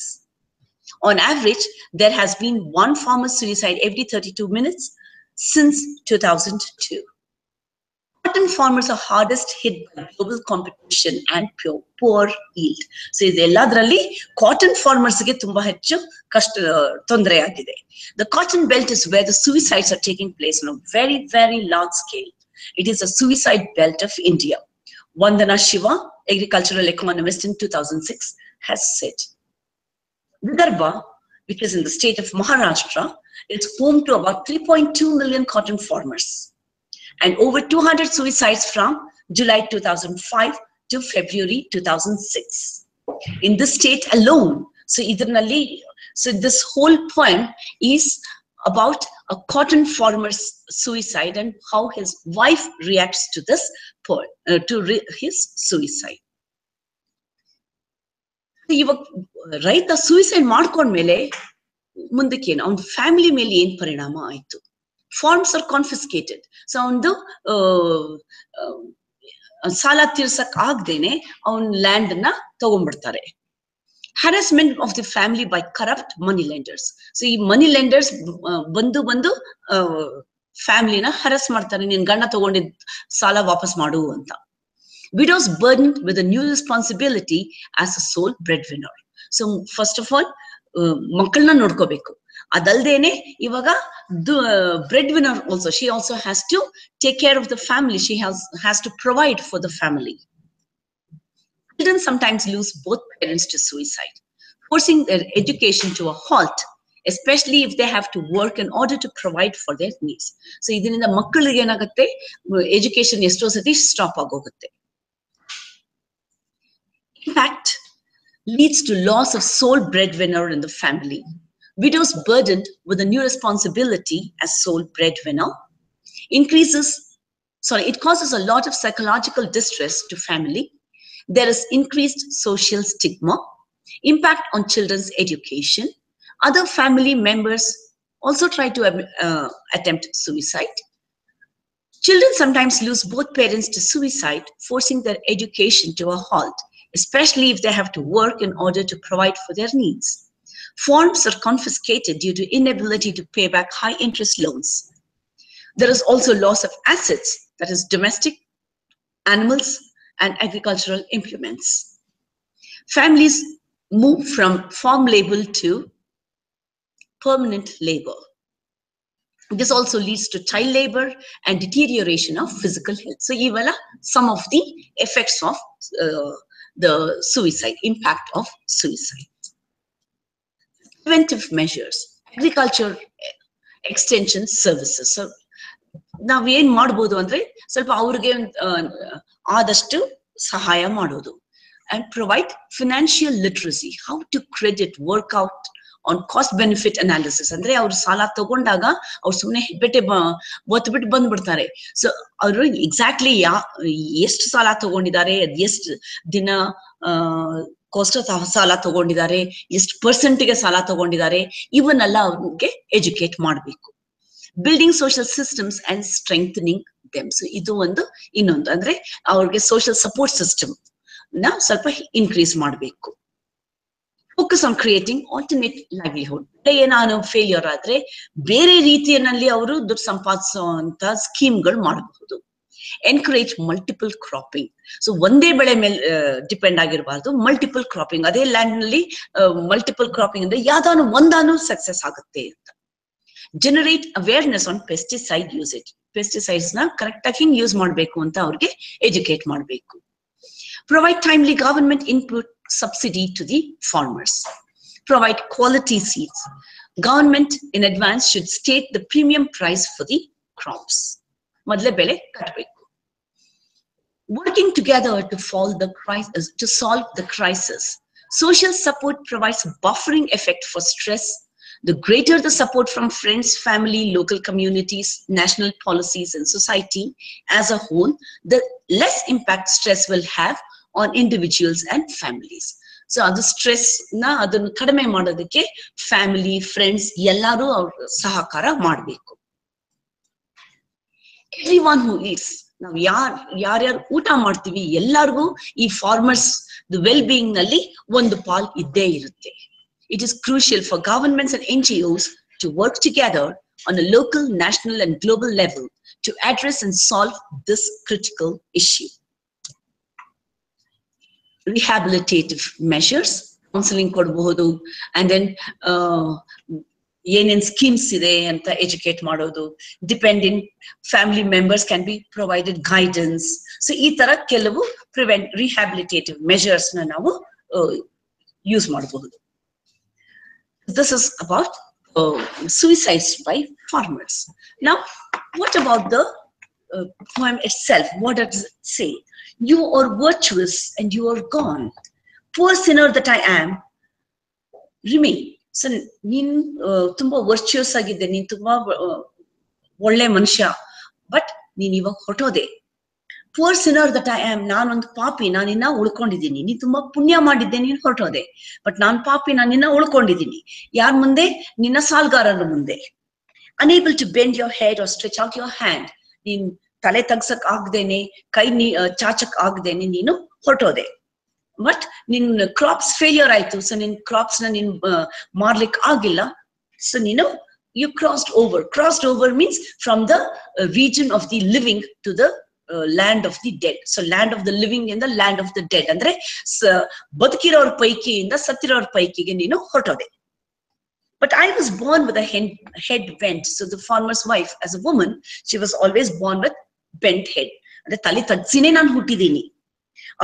Speaker 1: On average, there has been one farmer suicide every 32 minutes since 2002. Cotton farmers are hardest hit by global competition and poor yield. So, cotton farmers get The cotton belt is where the suicides are taking place on a very, very large scale. It is a suicide belt of India. Vandana Shiva, agricultural economist in 2006, has said. Vidarbha, which is in the state of Maharashtra, is home to about 3.2 million cotton farmers and over 200 suicides from July 2005 to February 2006. In this state alone, so this whole poem is about a cotton farmer's suicide and how his wife reacts to this poem, his suicide. ರೈತ suicide ಮಾಡ್ಕೊಂಡ್ಮೇಲೆ ಮುಂದಕ್ಕೇನು ಅವನ family ಮೇಲೆ ಏನ್ ಪರಿಣಾಮ ಆಯ್ತು? Forms R ಕಾನ್ಫಿಸ್ಕೇಟೆಡ್. So ಅವನದು ಸಾಲ ತೀರ್ಸಕ್ ಆಗದೇನೆ ಅವನ ಲ್ಯಾಂಡ್ ನ ತಗೊಂಡ್ಬಿಡ್ತಾರೆ. Harassment of the family by corrupt money lenders. So ಈ money lenders ಬಂದು ಫ್ಯಾಮಿಲಿನ ಹರಾಸ್ ಮಾಡ್ತಾರೆ, ನೀನ್ ಗಂಡ ತಗೊಂಡಿದ್ ಸಾಲ ವಾಪಸ್ ಮಾಡು ಅಂತ. Widows burdened with a new responsibility as a sole breadwinner. So first of all, ಮಕ್ಕಳನ್ನ ನೋಡ್ಕೋಬೇಕು. ಅದಲ್ದೇನೆ ಇವಾಗ breadwinner also, she also has to take care of the family. She has to provide for the family. Children sometimes lose both parents to suicide, forcing their education to a halt, especially if they have to work in order to provide for their needs. So ಇದರಿಂದ ಮಕ್ಕಳಿಗೆ ಏನಾಗುತ್ತೆ, education ಎಷ್ಟೋ ಸತಿ stop ಆಗೋಗುತ್ತೆ. Impact leads to loss of sole breadwinner in the family. Widows burdened with a new responsibility as sole breadwinner it causes a lot of psychological distress to family. There is increased social stigma, impact on children's education. Other family members also try to attempt suicide. Children sometimes lose both parents to suicide, forcing their education to a halt, especially if they have to work in order to provide for their needs. Farms are confiscated due to inability to pay back high interest loans. There is also loss of assets, that is domestic animals and agricultural implements. Families move from farm labor to permanent labor. This also leads to child labor and deterioration of physical health. So, ivala some of the effects of the suicide, impact of suicide. Preventive measures, agriculture extension services. So, ನಾವು ಏನ್ ಮಾಡ್ಬೋದು ಅಂದ್ರೆ ಸ್ವಲ್ಪ ಅವ್ರಿಗೆ ಆದಷ್ಟು ಸಹಾಯ ಮಾಡೋದು. And provide financial literacy, how to credit, work out on cost benefit analysis. ಅಂದ್ರೆ ಅವ್ರು ಸಾಲ ತಗೊಂಡಾಗ ಅವ್ರು ಸುಮ್ಮನೆ ಒತ್ಬಿಟ್ಟು ಬಂದ್ಬಿಡ್ತಾರೆ. ಸೊ ಅವರು ಎಕ್ಸಾಕ್ಟ್ಲಿ ಎಷ್ಟು ಸಾಲ ತಗೊಂಡಿದ್ದಾರೆ, ಎಷ್ಟು ದಿನ ಕೋಸ್ಟ್ ಸಾಲ ತಗೊಂಡಿದ್ದಾರೆ, ಎಷ್ಟು ಪರ್ಸೆಂಟ್ಗೆ ಸಾಲ ತಗೊಂಡಿದ್ದಾರೆ, ಇವನ್ನೆಲ್ಲ ಅವ್ರಿಗೆ ಎಜುಕೇಟ್ ಮಾಡಬೇಕು. Building social systems and strengthening them. So ಇದು ಇನ್ನೊಂದು ಅಂದ್ರೆ ಅವ್ರಿಗೆ ಸೋಷಿಯಲ್ ಸಪೋರ್ಟ್ ಸಿಸ್ಟಮ್ ನ ಸ್ವಲ್ಪ ಇನ್ಕ್ರೀಸ್ ಮಾಡಬೇಕು. Focus on creating alternate livelihood. ಏನಾದ್ರು ಫೇಲ್ಯೂರ್ ಆದ್ರೆ ಬೇರೆ ರೀತಿಯಲ್ಲಿ ಅವರು ದುಡ್ಡು ಸಂಪಾದಿಸುವಂತ ಸ್ಕೀಮ್ಗಳು ಮಾಡಬಹುದು. Encourage multiple cropping. ಸೊ ಒಂದೇ ಬೆಳೆ ಮೇಲೆ ಡಿಪೆಂಡ್ ಆಗಿರಬಾರ್ದು, ಮಲ್ಟಿಪಲ್ ಕ್ರಾಪಿಂಗ್. ಅದೇ ಲ್ಯಾಂಡ್ ನಲ್ಲಿ ಮಲ್ಟಿಪಲ್ ಕ್ರಾಪಿಂಗ್ ಅಂದ್ರೆ ಯಾವ್ದಾನು ಒಂದಾನು ಸಕ್ಸಸ್ ಆಗುತ್ತೆ ಅಂತ. Generate awareness on pesticide usage. Pesticides ನ ಕರೆಕ್ಟ್ ಆಗಿ ಹಿಂಗ್ ಯೂಸ್ ಮಾಡಬೇಕು ಅಂತ ಅವ್ರಿಗೆ ಎಜುಕೇಟ್ ಮಾಡಬೇಕು. Provide timely government input subsidy to the farmers. Provide quality seeds. Government in advance should state the premium price for the crops. Madle bele katbeku. Working together to solve the crisis. Social support provides buffering effect for stress. The greater the support from friends, family, local communities, national policies, and society as a whole, the less impact stress will have on individuals and families. So adu stress na adannu kadame madodakke family, friends ellaru sahakara ಮಾಡಬೇಕು. Everyone who eats, ನಾವು ಯಾರ್ಯಾರು ಊಟ ಮಾಡ್ತೀವಿ ಎಲ್ಲರಿಗೂ ಈ farmers well being ನಲ್ಲಿ ಒಂದು ಪಾಲ್ ಇದ್ದೇ ಇರುತ್ತೆ. It is crucial for governments and NGOs to work together on a local, national and global level to address and solve this critical issue. Rehabilitative measures, counseling ಕೊಡಬಹುದು, and then ಏನೇನ್ schemes ಇದೆ ಅಂತ educate ಮಾಡೋದು, dependent family members can be provided guidance. So ಈ ತರ ಕೆಲವು rehabilitative measures ನ ನಾವು ಯೂಸ್ ಮಾಡಬಹುದು. This is about suicides by farmers. Now, what about the poem itself? What does it say? You are virtuous and you are gone. Poor sinner that I am, remain. So, ನೀನ್ ತುಂಬಾ ವರ್ಚುವಸ್ ಆಗಿದ್ದೆ, ನೀನ್ ತುಂಬಾ ಒಳ್ಳೆ ಮನುಷ್ಯ, ಬಟ್ ನೀನ್ ಇವಾಗ ಹೊಟ್ಟೋದೆ. Poor sinner that I am, ನಾನೊಂದು ಪಾಪಿ, ನಾನಿನ್ನ ಉಳ್ಕೊಂಡಿದ್ದೀನಿ. ನೀನ್ ತುಂಬಾ ಪುಣ್ಯ ಮಾಡಿದ್ದೆ, ನೀನ್ ಹೊರಟೋದೆ, ಬಟ್ ನಾನ್ ಪಾಪಿ, ನಾನಿನ್ನ ಉಳ್ಕೊಂಡಿದ್ದೀನಿ. ಯಾರ ಮುಂದೆ? ನಿನ್ನ ಸಾಲ್ಗಾರರ ಮುಂದೆ. Unable to bend your head or stretch out your hand, ನೀನ್ ತಲೆ ತಗ್ಸಕ್ ಆಗ್ದೇನೆ, ಕೈ ಚಾಚಕ್ ಆಗ್ದೇನೆ ನೀನು ಹೊರಟೋದೆ. ಬಟ್ ನಿನ್ ಕ್ರಾಪ್ಸ್ ಫೇಲ್ಯೂರ್ ಆಯ್ತು, ಸೊ ನಿನ್ ಕ್ರಾಪ್ಸ್ ನ ನೀನ್ ಮಾರ್ಲಿಕ್ ಆಗಿಲ್ಲ. ಸೊ ನೀನು you crossed over. Crossed over means from the region of the living to the land of the dead. So land of the living and the land of the dead. Andre ಬದುಕಿರೋರ್ ಪೈಕಿಯಿಂದ ಸತ್ತಿರೋರ್ ಪೈಕಿಗೆ ನೀನು ಹೊರಟೋದೆ. But I was born with a head bent. So the farmer's wife, as a woman, she was always born with bent head. ಅಂದ್ರೆ ತಲೆ ತಗ್ಸಿನೇ ನಾನು ಹುಟ್ಟಿದ್ದೀನಿ.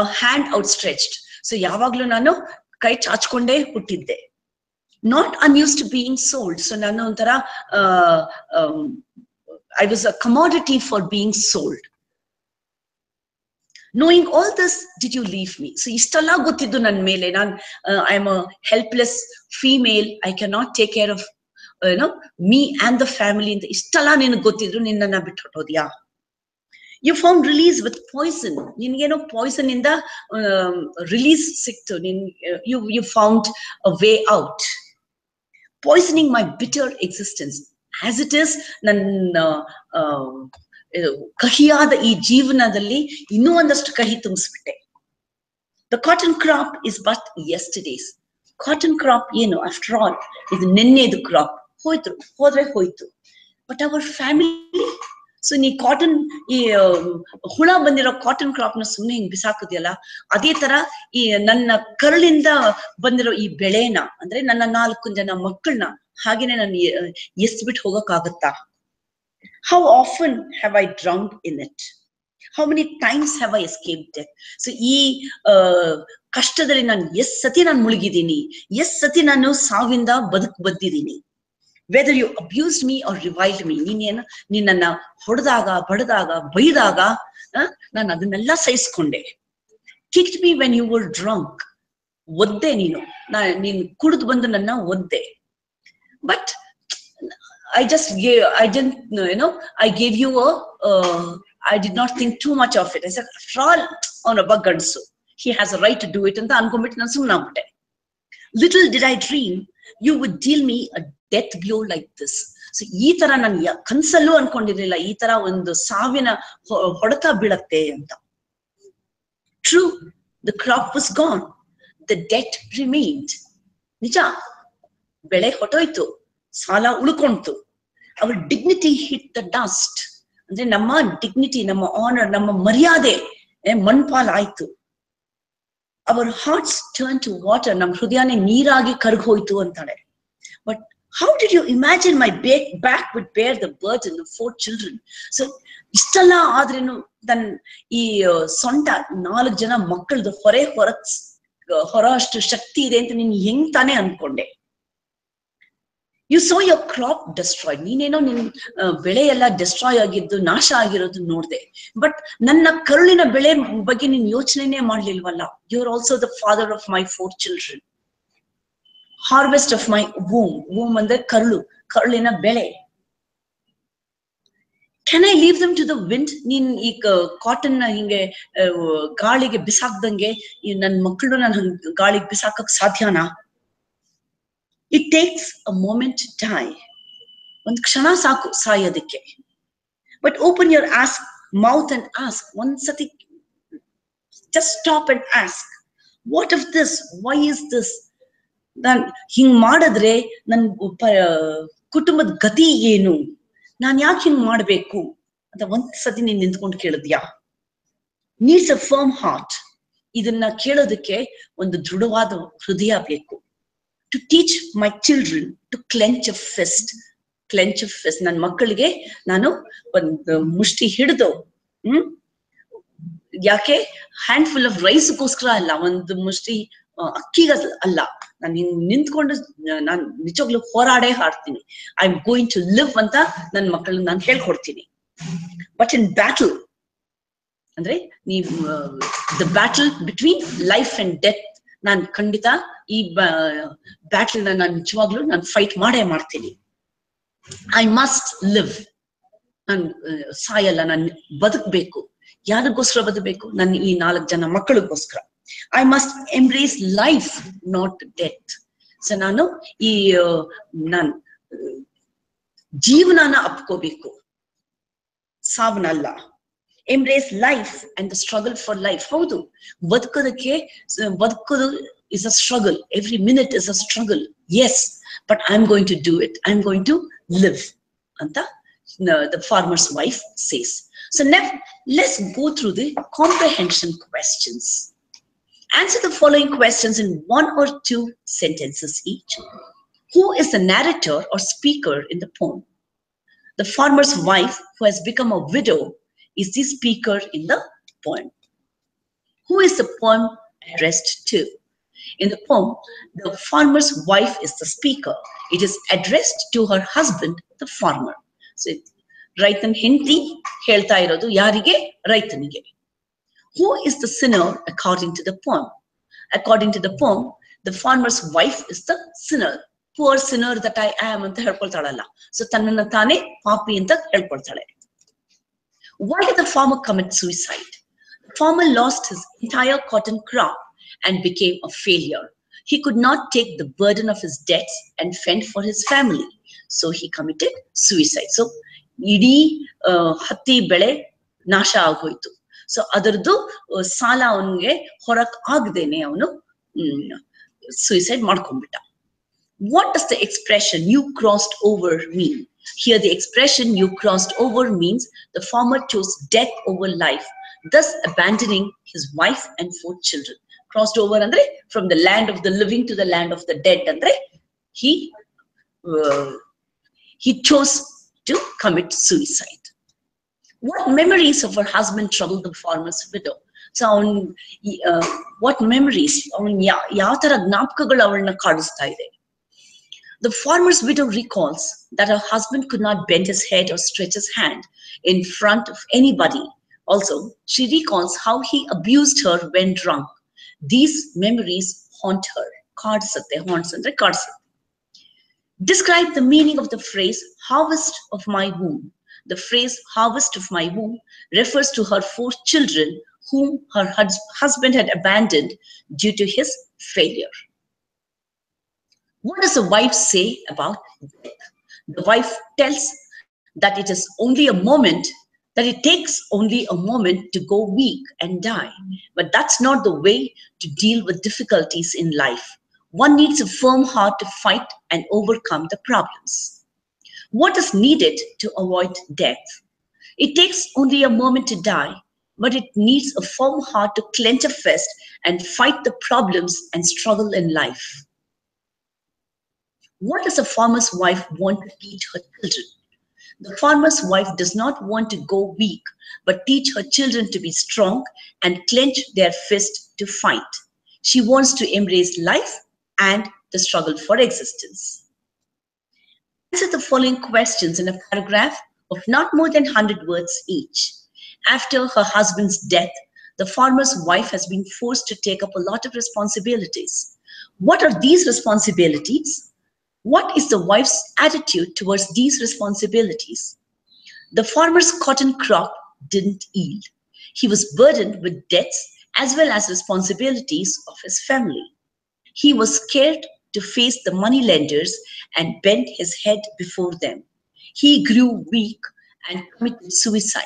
Speaker 1: A hand outstretched. So ಯಾವಾಗ್ಲೂ ನಾನು ಕೈ ಚಾಚ್ಕೊಂಡೇ ಹುಟ್ಟಿದ್ದೆ. Not unused to being sold. So ನಾನು ಒಂಥರ I was a commodity for being sold. Knowing all this, did you leave me? So ಇಷ್ಟೆಲ್ಲ ಗೊತ್ತಿದ್ದು ನನ್ನ ಮೇಲೆ, I am a helpless female, I cannot take care of me and the family. ಇಷ್ಟೆಲ್ಲ ನಿನಗೆ ಗೊತ್ತಿದ್ರು ನಿನ್ನನ್ನ ಬಿಟ್ಟು ಹೊಟ್ಟೋದ್ಯಾ? You found release with poison. ನಿನ್ಗೇನೋ ಪಾಯ್ಸನ್ ಇಂದ ರಿಲೀಸ್ ಸಿಕ್ತು. You found a way out. Poisoning my bitter existence. As it is, ನನ್ನ ಕಹಿಯಾದ ಈ ಜೀವನದಲ್ಲಿ ಇನ್ನೂ ಒಂದಷ್ಟು ಕಹಿ ತುಂಬಿಸ್ಬಿಟ್ಟೆ. The cotton crop is but yesterday's. Cotton crop ಏನು, after all, ಇದು ನಿನ್ನೆದು ಕ್ರಾಪ್. ಹೋದ್ರೆ ಹೋಯ್ತು. But our family, ಸೊ ನೀ ಕಾಟನ್, ಈ ಹುಳ ಬಂದಿರೋ ಕಾಟನ್ ಕ್ರಾಪ್ ನ ಸುಮ್ಮನೆ ಹಿಂಗ್ ಬಿಸಾಕುದಿಯಲ್ಲ, ಅದೇ ತರ ಈ ನನ್ನ ಕರುಳಿಂದ ಬಂದಿರೋ ಈ ಬೆಳೆನ, ಅಂದ್ರೆ ನನ್ನ 4 ಜನ ಮಕ್ಕಳನ್ನ ಹಾಗೇನೆ ನಾನು ಎಸ್ಬಿಟ್ಟು ಹೋಗಕ್ಕಾಗತ್ತಾ? How often have I drowned in it? How many times have I escaped death? So ಈ ಕಷ್ಟದಲ್ಲಿ ನಾನು ಎಷ್ಟ್ ಸತಿ ನಾನು ಮುಳುಗಿದ್ದೀನಿ, ಎಷ್ಟ್ ಸತಿ ನಾನು ಸಾವಿಂದ ಬಂದಿದ್ದೀನಿ. Whether you abused me or reviled me, ನಿನ್ನನ್ನ ಹೊಡೆದಾಗ, ಬಡದಾಗ, ಬೈದಾಗ ನಾನು ಅದನ್ನೆಲ್ಲ ಸಹಿಸ್ಕೊಂಡೆ. Kicked me when you were drunk. ಒದ್ದೆ ನೀನು ಕುಡಿದು ಬಂದು ನನ್ನ ಒದ್ದೆ. But I gave you I did not think too much of it. I said, after all, ಅವನೊಬ್ಬ ಗಂಡಸು, he has a right to do it ಅಂತ ಅನ್ಕೊಂಡ್ಬಿಟ್ಟು ನಾನು ಸುಮ್ಮನಾಗ್ಬಿಟ್ಟೆ. Little did I dream you would deal me a death blow like this. So ಈ ತರ ನಾನು ಕನ್ಸಲ್ಲೂ ಅನ್ಕೊಂಡಿರ್ಲಿಲ್ಲ ಈ ತರ ಒಂದು ಸಾವಿನ ಹೊಡೆತ ಬೀಳತ್ತೆ ಅಂತ. True, the crop was gone, the debt remained. ನಿಜ, ಬೆಳೆ ಹೊಟ್ಟೋಯ್ತು, ಸಾಲ ಉಳ್ಕೊಂತು. Our dignity hit the dust. ಅಂದ್ರೆ ನಮ್ಮ ಡಿಗ್ನಿಟಿ, ನಮ್ಮ ಆನರ್, ನಮ್ಮ ಮರ್ಯಾದೆ ಮಣ್ಪಾಲ್ ಆಯ್ತು. Our hearts turned to water. ನಮ್ಮ ಹೃದಯನೇ ನೀರಾಗಿ ಕರಗೋಯ್ತು ಅಂತಾಳೆ. But how did you imagine my back would bear the burden of 4 children? So ಇಷ್ಟೆಲ್ಲ ಆದ್ರೇನು ನನ್ನ ಈ ಸೊಂಟ 4 ಜನ ಮಕ್ಕಳದು ಹೊರ ಅಷ್ಟು ಶಕ್ತಿ ಇದೆ ಅಂತ ನೀನ್ ಹೆಂಗ್ ತಾನೇ ಅನ್ಕೊಂಡೆ? You saw your crop destroyed. ನೀನೇನೋ ನಿನ್ ಬೆಳೆ ಎಲ್ಲ ಡಿಸ್ಟ್ರಾಯ್ ಆಗಿದ್ದು, ನಾಶ ಆಗಿರೋದು ನೋಡ್ದೆ. ಬಟ್ ನನ್ನ ಕರುಳಿನ ಬೆಳೆ ಬಗ್ಗೆ ನೀನ್ ಯೋಚನೆನೇ ಮಾಡ್ಲಿಲ್ವಲ್ಲ. You are also the father of my 4 children. Harvest of my womb. Womb ಅಂದ್ರೆ ಕರುಳಿನ ಬೆಳೆ. Can I leave them to the wind? ನೀನ್ ಈ ಕಾಟನ್ ಹಿಂಗೆ ಗಾಳಿಗೆ ಬಿಸಾಕ್ದಂಗೆ ನನ್ನ ಮಕ್ಕಳು ನಾನು ಗಾಳಿಗೆ ಬಿಸಾಕಕ್ ಸಾಧ್ಯನಾ? It takes a moment to die. ಒಂದು ಕ್ಷಣ ಸಾಕು ಸಾಯೋದಕ್ಕೆ. But open your mouth and ask. ಒಂದ್ಸತಿ just stop and ask. What of this? Why is this? ನಾನು ಹಿಂಗ್ ಮಾಡಿದ್ರೆ ನನ್ನ ಕುಟುಂಬದ ಗತಿ ಏನು? ನಾನು ಯಾಕೆ ಹಿಂಗ್ ಮಾಡ್ಬೇಕು ಅಂತ ಒಂದ್ಸತಿ ನೀನ್ ನಿಂತ್ಕೊಂಡು ಕೇಳಿದ್ಯಾ? Needs a firm heart. ಇದನ್ನ ಕೇಳೋದಕ್ಕೆ ಒಂದು ದೃಢವಾದ ಹೃದಯ ಬೇಕು. To teach my children to clench a fist. ನನ್ನ ಮಕ್ಕಳಿಗೆ ನಾನು ಒಂದು ಮುಷ್ಟಿ ಹಿಡಿದು ಯಾಕೆ ಹ್ಯಾಂಡ್ಫುಲ್ ಆಫ್ ರೈಸ್ಗೋಸ್ಕರ ಅಲ್ಲ, ಒಂದು ಮುಷ್ಟಿ ಅಕ್ಕಿಗ ಅಲ್ಲ, ನಾನು ಹಿಂಗ್ ನಿಂತ್ಕೊಂಡು ನಾನು ನಿಜವಾಗ್ಲೂ ಹೋರಾಡೇ ಹಾಡ್ತೀನಿ. I am going to live ಅಂತ ನನ್ನ ಮಕ್ಕಳನ್ನ ನಾನು ಹೇಳ್ಕೊಡ್ತೀನಿ. ಬಟ್ ಇನ್ ಬ್ಯಾಟಲ್ ಅಂದ್ರೆ ನೀವು the battle between life and death, ನಾನು ಖಂಡಿತ ಈ ಬ್ಯಾಟಲ್ ನಾನು ನಿಜವಾಗ್ಲೂ ನಾನು ಫೈಟ್ ಮಾಡೇ ಮಾಡ್ತೀನಿ. I must live. ನಾನು ಸಾಯಲ್ಲ, ನಾನು ಬದುಕಬೇಕು. ಯಾರಿಗೋಸ್ಕರ ಬದುಕಬೇಕು? ನನ್ನ ಈ 4 ಜನ ಮಕ್ಕಳಿಗೋಸ್ಕರ. I must embrace life, not death. So ನಾನು ನಾನು ಜೀವನನ ಅಪ್ಕೋಬೇಕು, ಸಾವನಲ್ಲ. Embrace life and the struggle for life. ಹೌದು, ಬದುಕೋದು is a struggle. Every minute is a struggle. Yes, but I'm going to do it. I'm going to live. Anta the farmer's wife says. So now let's go through the comprehension questions. Answer the following questions in 1 or 2 sentences each. Who is the narrator or speaker in the poem? The farmer's wife, who has become a widow, is the speaker in the poem. Who is the poem addressed to? In the poem, the farmer's wife is the speaker. It is addressed to her husband, the farmer. So, ರೈತನ ಹೆಂಡತಿ ಹೇಳ್ತಾ ಇರೋದು ಯಾರಿಗೆ? ರೈತನಿಗೆ. Who is the sinner according to the poem? According to the poem, the farmer's wife is the sinner. Poor sinner that I am ಅಂತ ಹೇಳ್ಕೊಳ್ತಾಳಲ್ಲ. So ತನ್ನನ್ನ ತಾನೇ ಪಾಪಿ ಅಂತ ಹೇಳ್ಕೊಳ್ತಾಳೆ. Why did the farmer commit suicide? The farmer lost his entire cotton crop and became a failure. He could not take the burden of his debts and fend for his family. So he committed suicide. So ಇಡೀ ಹತ್ತಿ ಬೆಳೆ ನಾಶ ಆಗೋಯ್ತು. So ಅದರದ್ದು ಸಾಲ ಅವನಿಗೆ ಹೊರಕ್ ಆಗದೇನೆ ಅವನು suicide ಮಾಡ್ಕೊಂಡ್ಬಿಟ್ಟ. What does the expression "you crossed over" mean? Here the expression "you crossed over" means the farmer chose death over life, thus abandoning his wife and 4 children. Crossed over andre from the land of the living to the land of the dead. Andre he chose to commit suicide. What memories of her husband troubled the farmer's widow? So what memories? ಯಾವ ತರ ಜ್ಞಾಪಕಗಳು ಅವಳನ್ನ ಕಾಡಿಸ್ತಾ ಇದೆ? The farmer's widow recalls that her husband could not bend his head or stretch his hand in front of anybody. Also, she recalls how he abused her when drunk. These memories haunt her. Haunts andre kaadsutte. Describe the meaning of the phrase "harvest of my womb." The phrase "harvest of my womb" refers to her 4 children whom her husband had abandoned due to his failure. What does the wife say about death? The wife tells that it is only a moment, that it takes only a moment to go weak and die. But that's not the way to deal with difficulties in life. One needs a firm heart to fight and overcome the problems. What is needed to avoid death? It takes only a moment to die, but it needs a firm heart to clench a fist and fight the problems and struggle in life. What does a farmer's wife want to teach her children? The farmer's wife does not want to go weak, but teach her children to be strong and clench their fist to fight. She wants to embrace life and the struggle for existence. Answer the following questions in a paragraph of not more than 100 words each. After her husband's death, the farmer's wife has been forced to take up a lot of responsibilities. What are these responsibilities? What is the wife's attitude towards these responsibilities? The farmer's cotton crop didn't yield. He was burdened with debts as well as responsibilities of his family. He was scared to face the moneylenders and bent his head before them. He grew weak and committed suicide.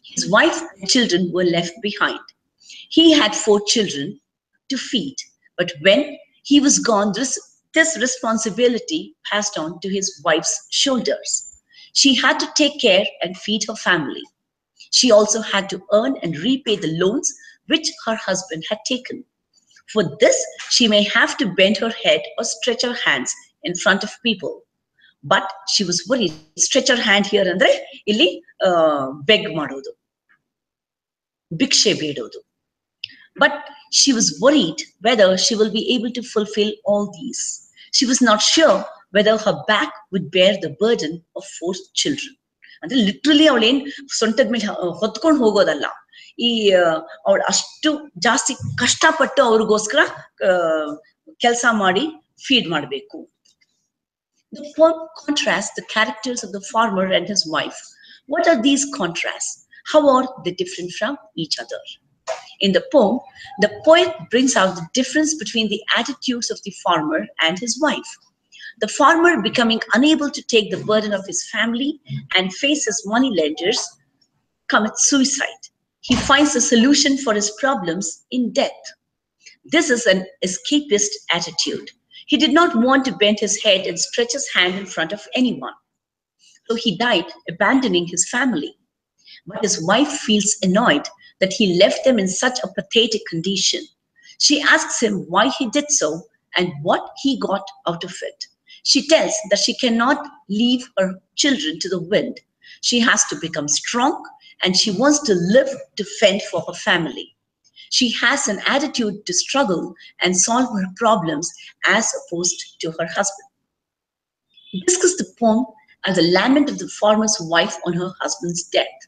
Speaker 1: His wife and children were left behind. He had 4 children to feed, but when he was gone, this responsibility passed on to his wife's shoulders. She had to take care and feed her family. She also had to earn and repay the loans which her husband had taken. For this, she may have to bend her head or stretch her hands in front of people. But she was worried. Stretch her hand here andre illi beg ಮಾಡೋದು, ಭಿಕ್ಷೆ ಬೇಡೋದು. But she was worried whether she will be able to fulfill all these. She was not sure whether her back would bear the burden of 4 children. ಅಂದ್ರೆ literally ಅವಳೇನ್ ಸೊಂಟದ ಮೇಲೆ ಹೊತ್ಕೊಂಡು ಹೋಗೋದಲ್ಲ, ಈ ಅವಳು ಅಷ್ಟು ಜಾಸ್ತಿ ಕಷ್ಟಪಟ್ಟು ಅವ್ರಿಗೋಸ್ಕರ ಕೆಲಸ ಮಾಡಿ ಫೀಡ್ ಮಾಡಬೇಕು. The poem contrasts the characters of the farmer and his wife. What are these contrasts? How are they different from each other? In the poem, the poet brings out the difference between the attitudes of the farmer and his wife. The farmer, becoming unable to take the burden of his family and face his moneylenders, commits suicide. He finds a solution for his problems in death. This is an escapist attitude. He did not want to bend his head and stretch his hand in front of anyone. So he died, abandoning his family. But his wife feels annoyed that he left them in such a pathetic condition. She asks him why he did so and what he got out of it. She tells that she cannot leave her children to the wind. She has to become strong and she wants to live to fend for her family. She has an attitude to struggle and solve her problems as opposed to her husband. Discuss the poem as a lament of the farmer's wife on her husband's death.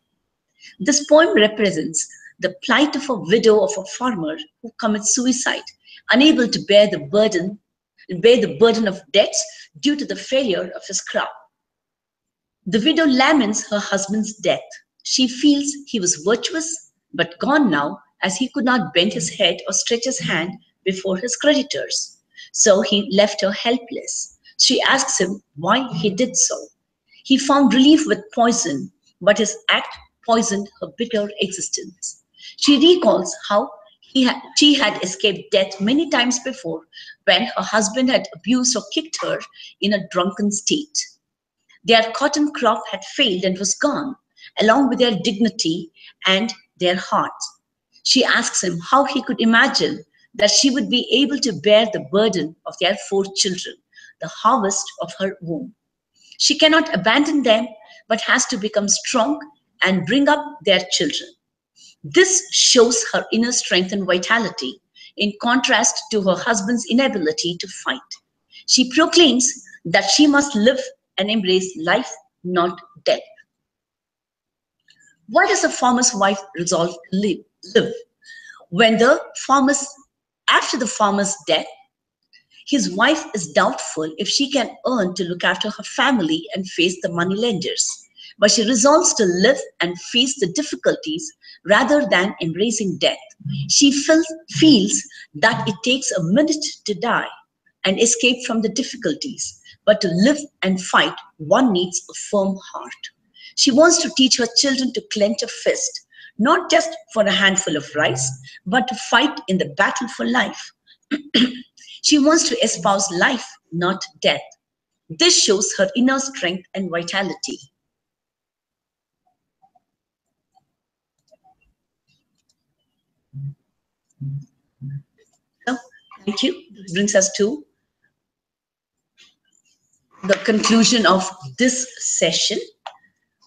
Speaker 1: This poem represents the plight of a widow of a farmer who commits suicide, unable to bear the burden of debts due to the failure of his crop. The widow laments her husband's death. She feels he was virtuous but gone now, as he could not bend his head or stretch his hand before his creditors. So he left her helpless. She asks him why he did so. He found relief with poison, but his act poisoned her bitter existence. She recalls how she had escaped death many times before when her husband had abused or kicked her in a drunken state. Their cotton crop had failed and was gone, along with their dignity and their heart. She asks him how he could imagine that she would be able to bear the burden of their 4 children, the harvest of her womb. She cannot abandon them, but has to become strong and bring up their children. This shows her inner strength and vitality, in contrast to her husband's inability to fight. She proclaims that she must live and embrace life, not death. Why does a farmer's wife resolve to live? After the farmer's death, his wife is doubtful if she can earn to look after her family and face the moneylenders. But she resolves to live and face the difficulties rather than embracing death. She feels that it takes a minute to die and escape from the difficulties, but to live and fight, one needs a firm heart. She wants to teach her children to clench a fist, not just for a handful of rice, but to fight in the battle for life. She wants to espouse life, not death. This shows her inner strength and vitality. So, thank you. This brings us to the conclusion of this session.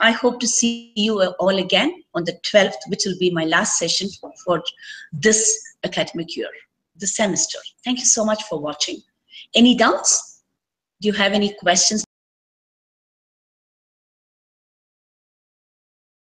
Speaker 1: I hope to see you all again on the 12th, which will be my last session for this academic year, this semester. Thank you so much for watching. Any doubts? Do you have any questions?